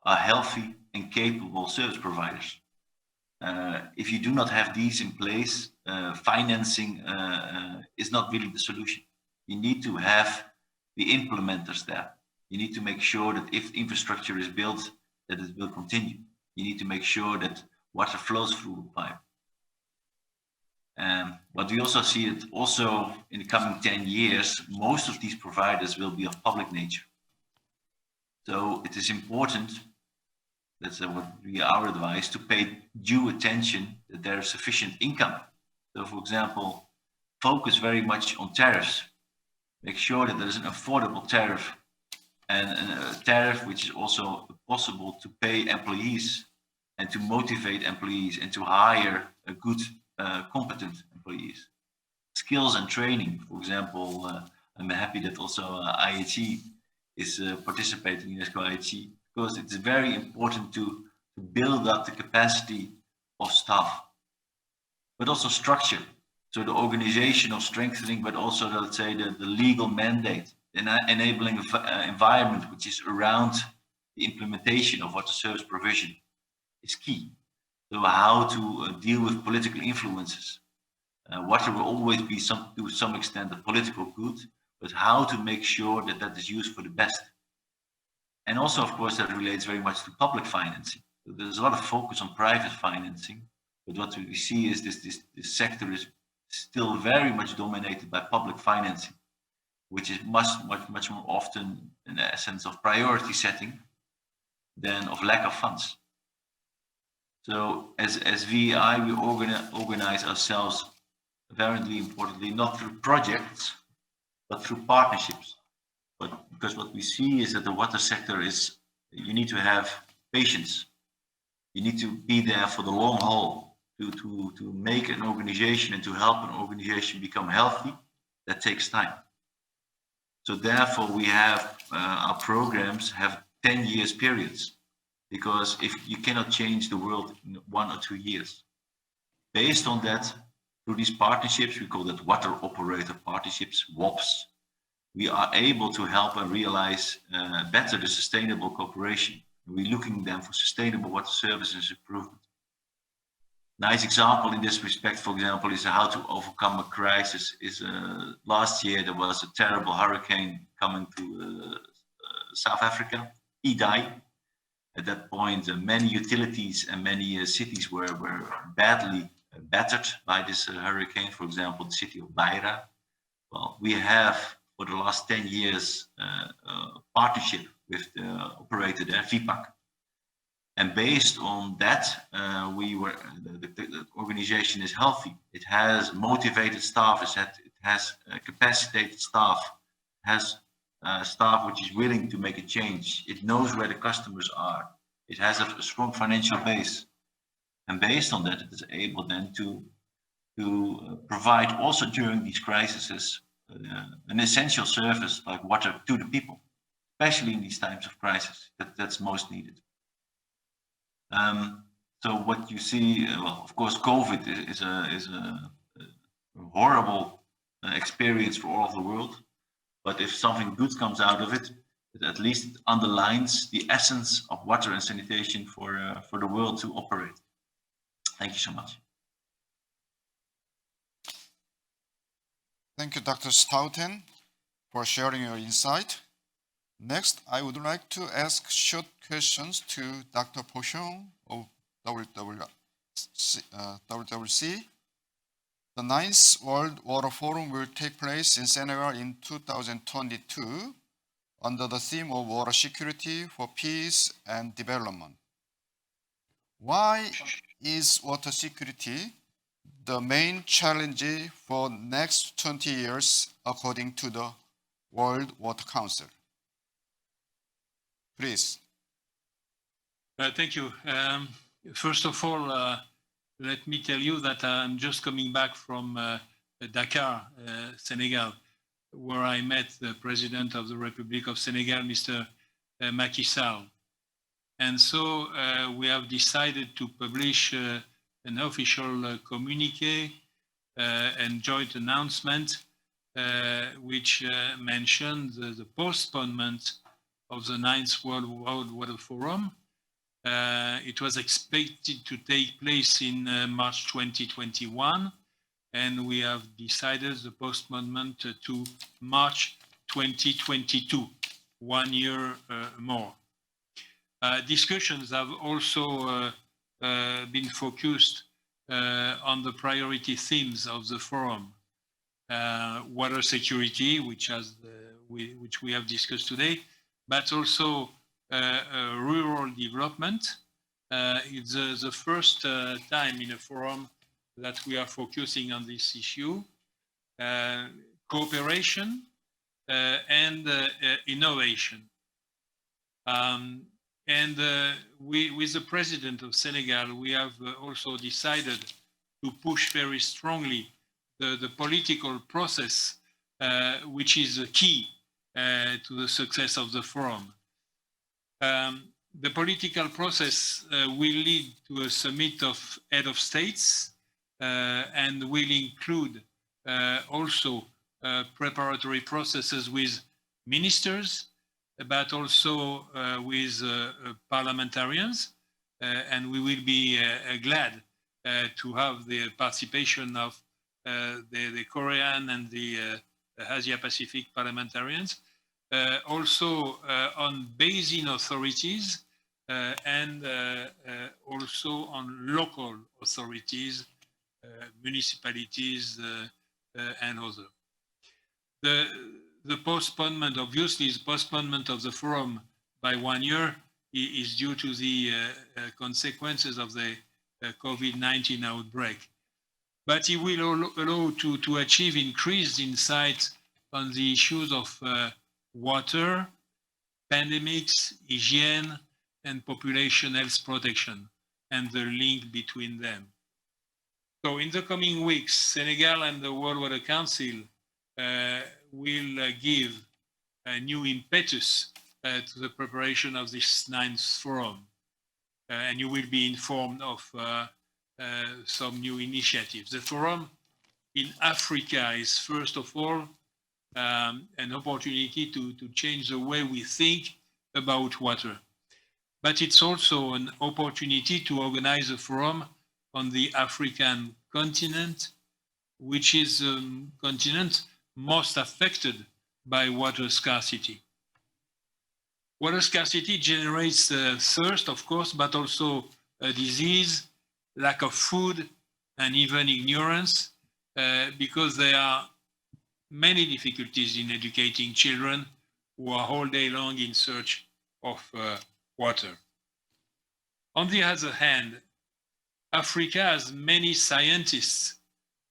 are healthy and capable service providers. If you do not have these in place, financing is not really the solution. You need to have the implementers there. You need to make sure that if infrastructure is built, that it will continue. You need to make sure that water flows through the pipe. But we also see that also in the coming 10 years, most of these providers will be of public nature. So it is important, that's what we are advised, to pay due attention that there is sufficient income. So for example, focus very much on tariffs. Make sure that there is an affordable tariff and a tariff which is also possible to pay employees and to motivate employees and to hire a good competent employees. Skills and training, for example, I'm happy that also IHE is participating in UNESCO IHE because it's very important to build up the capacity of staff, but also structure. So the organizational strengthening, but also let's say the legal mandate and enabling environment which is around the implementation of water service provision is key. So how to deal with political influences. Water will always be to some extent a political good, but how to make sure that that is used for the best. And also, of course, that relates very much to public financing. So there's a lot of focus on private financing, but what we see is this sector is still very much dominated by public financing, which is much more often in a sense of priority setting than of lack of funds. So as VEI, we organize ourselves very importantly, not through projects, but through partnerships. But because what we see is that the water sector is, you need to have patience. You need to be there for the long haul to make an organization and to help an organization become healthy. That takes time. So therefore, we have our programs have 10 years periods, because if you cannot change the world in 1 or 2 years. Based on that, through these partnerships, we call that water operator partnerships, WOPs, we are able to help and realize better the sustainable cooperation. We're looking then for sustainable water services improvement. Nice example in this respect, for example, is how to overcome a crisis. Last year there was a terrible hurricane coming to South Africa, Idai. At that point, many utilities and many cities were badly battered by this hurricane. For example, the city of Beira. Well, we have for the last 10 years a partnership with the operator there, VPAC. And based on that, the organization is healthy. It has motivated staff, it has capacitated staff, has staff which is willing to make a change. It knows where the customers are. It has a strong financial base. And based on that, it is able then to provide also during these crises an essential service like water to the people, especially in these times of crisis. That's most needed. So what you see, well, of course, COVID is a horrible experience for all of the world. But if something good comes out of it, it at least underlines the essence of water and sanitation for the world to operate. Thank you so much. Thank you, Dr. Stouten, for sharing your insight. Next, I would like to ask short questions to Dr. Pochon of WWC. The 9th World Water Forum will take place in Senegal in 2022 under the theme of water security for peace and development. Why is water security the main challenge for next 20 years according to the World Water Council? Please. Thank you. First of all, let me tell you that I'm just coming back from Dakar, Senegal, where I met the President of the Republic of Senegal, Mr. Macky Sall. And so we have decided to publish an official communique and joint announcement which mentioned the postponement of the 9th World Water Forum. It was expected to take place in March 2021, and we have decided the postponement to March 2022, 1 year more. Discussions have also been focused on the priority themes of the forum. Water security, which we have discussed today, but also rural development. It's the first time in a forum that we are focusing on this issue. Cooperation and innovation. With the President of Senegal, we have also decided to push very strongly the political process, which is a key to the success of the forum. The political process will lead to a summit of head of states and will include also preparatory processes with ministers, but also with parliamentarians. And we will be glad to have the participation of the Korean and the Asia-Pacific parliamentarians. Also on basin authorities and also on local authorities, municipalities and others. The postponement, obviously, the postponement of the forum by 1 year is due to the consequences of the COVID-19 outbreak. But it will allow to achieve increased insight on the issues of water, pandemics, hygiene, and population health protection, and the link between them. So in the coming weeks, Senegal and the World Water Council will give a new impetus to the preparation of this 9th forum. And you will be informed of some new initiatives. The forum in Africa is, first of all, an opportunity to change the way we think about water. But it's also an opportunity to organize a forum on the African continent, which is the continent most affected by water scarcity. Water scarcity generates thirst, of course, but also a disease, lack of food, and even ignorance, because there are many difficulties in educating children who are all day long in search of water. On the other hand, Africa has many scientists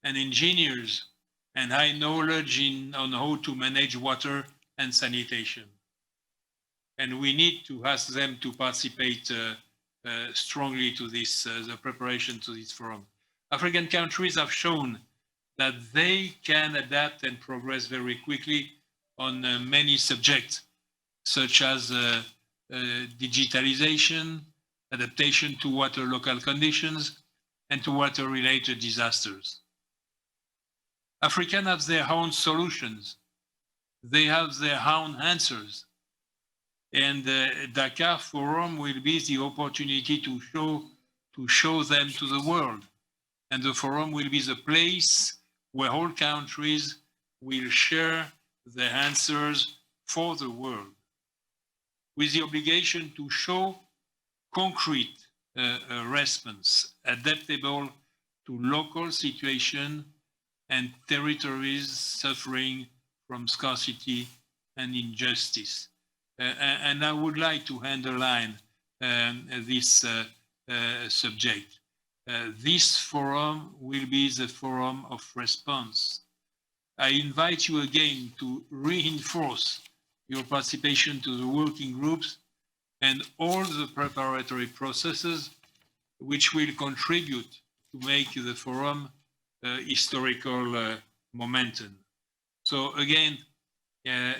and engineers and high knowledge on how to manage water and sanitation. And we need to ask them to participate strongly to this, the preparation to this forum. African countries have shown that they can adapt and progress very quickly on many subjects, such as digitalization, adaptation to water local conditions, and to water-related disasters. Africans have their own solutions. They have their own answers. And the Dakar Forum will be the opportunity to show them to the world. And the forum will be the place where all countries will share their answers for the world, with the obligation to show concrete response adaptable to local situation and territories suffering from scarcity and injustice. And I would like to underline this subject. This forum will be the forum of response. I invite you again to reinforce your participation to the working groups and all the preparatory processes which will contribute to make the forum historical momentum. So again,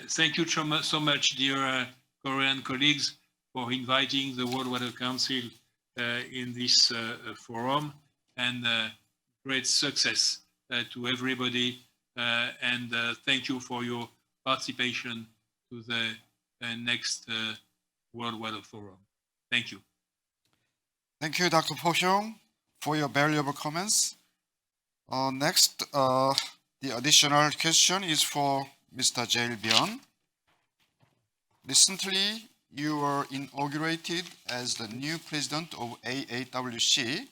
thank you so much, dear Korean colleagues, for inviting the World Water Council in this forum, and great success to everybody. And thank you for your participation to the next World Water Forum. Thank you. Thank you, Dr. Po Hyung, for your valuable comments. Next, the additional question is for Mr. Jail Byun. Recently, you were inaugurated as the new president of AAWC.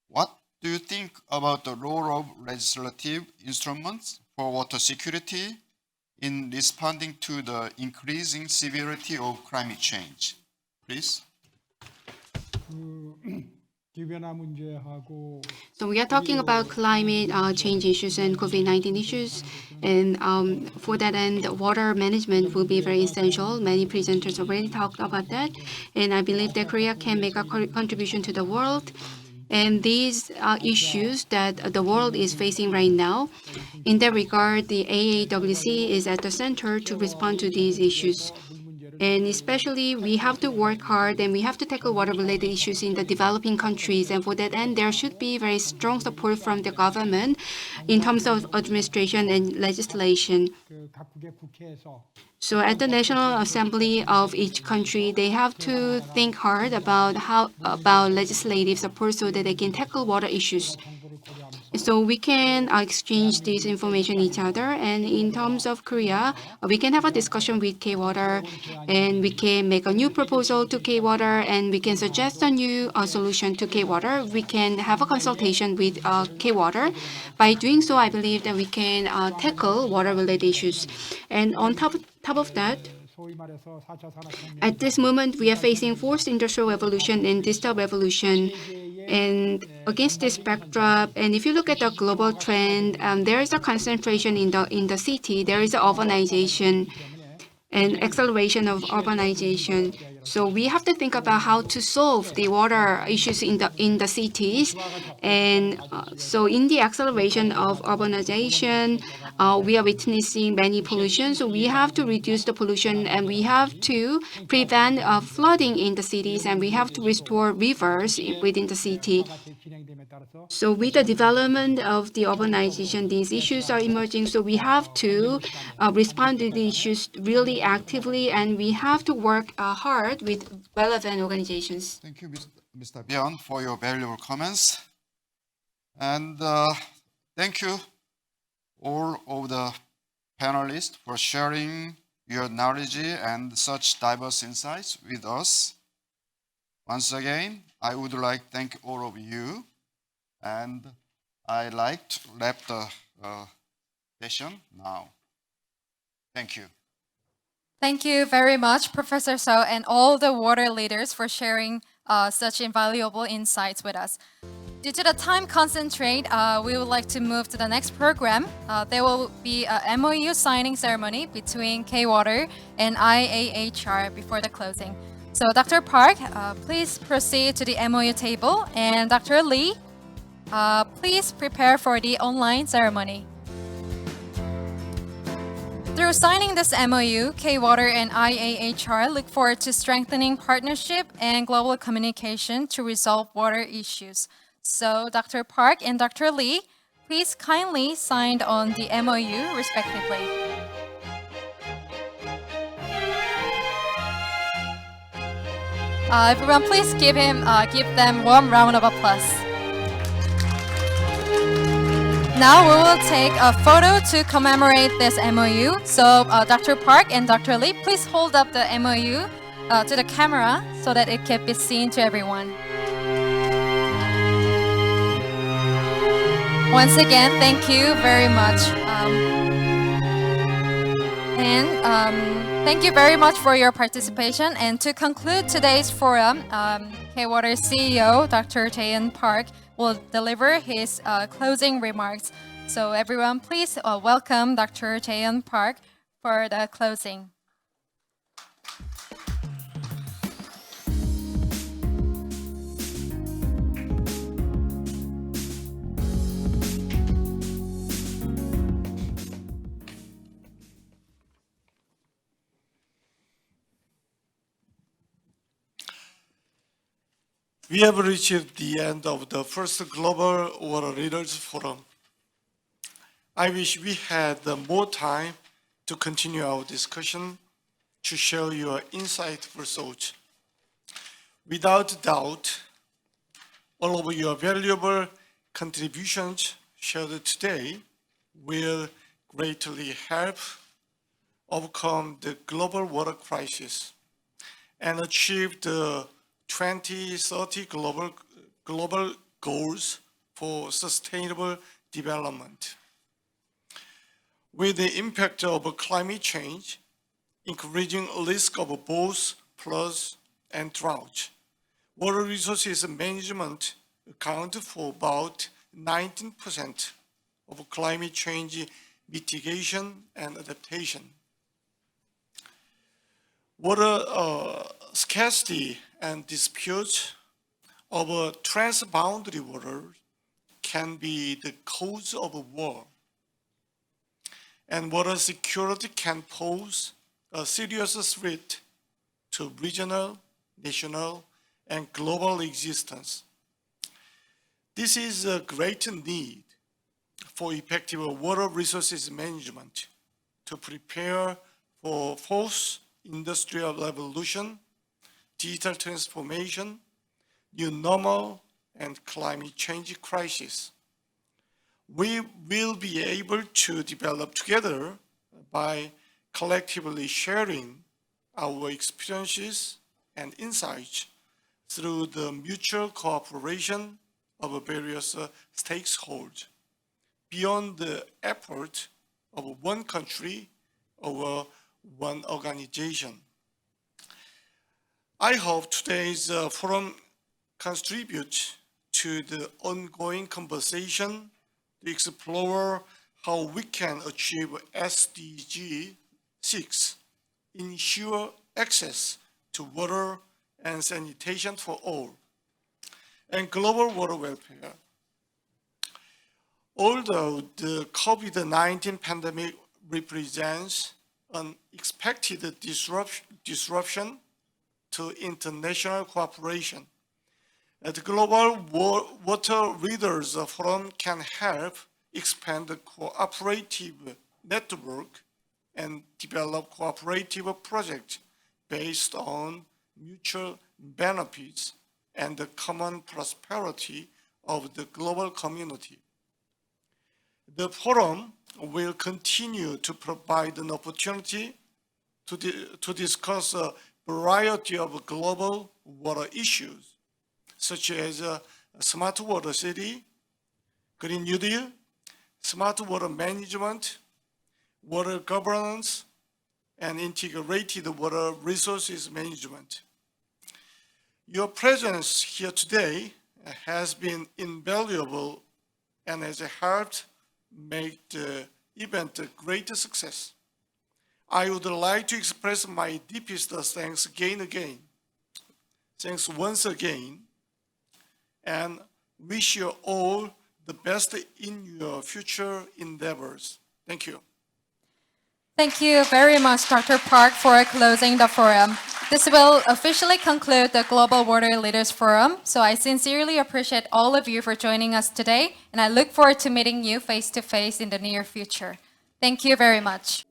What do you think about the role of legislative instruments for water security in responding to the increasing severity of climate change? Please. So we are talking about climate change issues and COVID-19 issues. And for that end, water management will be very essential. Many presenters already talked about that. And I believe that Korea can make a contribution to the world. And these issues that the world is facing right now, in that regard, the AAWC is at the center to respond to these issues. And especially, we have to work hard and we have to tackle water-related issues in the developing countries. And for that end, there should be very strong support from the government in terms of administration and legislation. So at the National Assembly of each country, they have to think hard about legislative support so that they can tackle water issues. So we can exchange this information each other. And in terms of Korea, we can have a discussion with K-Water, and we can make a new proposal to K-Water, and we can suggest a new solution to K-Water. We can have a consultation with K-Water. By doing so, I believe that we can tackle water-related issues. And on top of that, at this moment, we are facing fourth industrial revolution and digital revolution. And against this backdrop, and if you look at the global trend, there is a concentration in the city. There is urbanization and acceleration of urbanization. So we have to think about how to solve the water issues in the cities, and so in the acceleration of urbanization, we are witnessing many pollution. So we have to reduce the pollution, and we have to prevent flooding in the cities, and we have to restore rivers within the city. So with the development of the urbanization, these issues are emerging. So we have to respond to the issues really actively, and we have to work hard with relevant organizations. Thank you, Mr. Bjorn, for your valuable comments. And thank you all of the panelists for sharing your knowledge and such diverse insights with us. Once again, I would like to thank all of you, and I'd like to wrap the session now. Thank you. Thank you very much, Professor So, and all the water leaders for sharing such invaluable insights with us. Due to the time constraint, we would like to move to the next program. There will be a MOU signing ceremony between K-Water and IAHR before the closing. So Dr. Park, please proceed to the MOU table, and Dr. Lee, please prepare for the online ceremony. Through signing this MOU, K-Water and IAHR look forward to strengthening partnership and global communication to resolve water issues. So Dr. Park and Dr. Lee, please kindly sign on the MOU respectively. Everyone, please give them warm round of applause. Now we will take a photo to commemorate this MOU. So Dr. Park and Dr. Lee, please hold up the MOU to the camera so that it can be seen to everyone. Once again, thank you very much. Thank you very much for your participation. And to conclude today's forum, K-Water CEO Dr. Jae-Hyun Park will deliver his closing remarks. So everyone, please welcome Dr. Jae-Hyun Park for the closing. We have reached the end of the first Global Water Leaders Forum. I wish we had more time to continue our discussion, to share your insightful thoughts. Without doubt, all of your valuable contributions shared today will greatly help overcome the global water crisis and achieve the 2030 global goals for sustainable development. With the impact of climate change, increasing risk of both floods and drought, water resources management accounts for about 19% of climate change mitigation and adaptation. Water scarcity and disputes over transboundary water can be the cause of war. And water security can pose a serious threat to regional, national, and global existence. This is a great need for effective water resources management to prepare for fourth industrial revolution, digital transformation, new normal, and climate change crisis. We will be able to develop together by collectively sharing our experiences and insights through the mutual cooperation of various stakeholders beyond the effort of one country or one organization. I hope today's forum contributes to the ongoing conversation to explore how we can achieve SDG 6, ensure access to water and sanitation for all, and global water welfare. Although the COVID-19 pandemic represents an expected disruption to international cooperation, the Global Water Leaders Forum can help expand the cooperative network and develop cooperative projects based on mutual benefits and the common prosperity of the global community. The forum will continue to provide an opportunity to discuss a variety of global water issues, such as smart water city, Green New Deal, smart water management, water governance, and integrated water resources management. Your presence here today has been invaluable and has helped make the event a great success. I would like to express my deepest thanks Thanks once again, and wish you all the best in your future endeavors. Thank you. Thank you very much, Dr. Park, for closing the forum. This will officially conclude the Global Water Leaders Forum. So I sincerely appreciate all of you for joining us today, and I look forward to meeting you face to face in the near future. Thank you very much.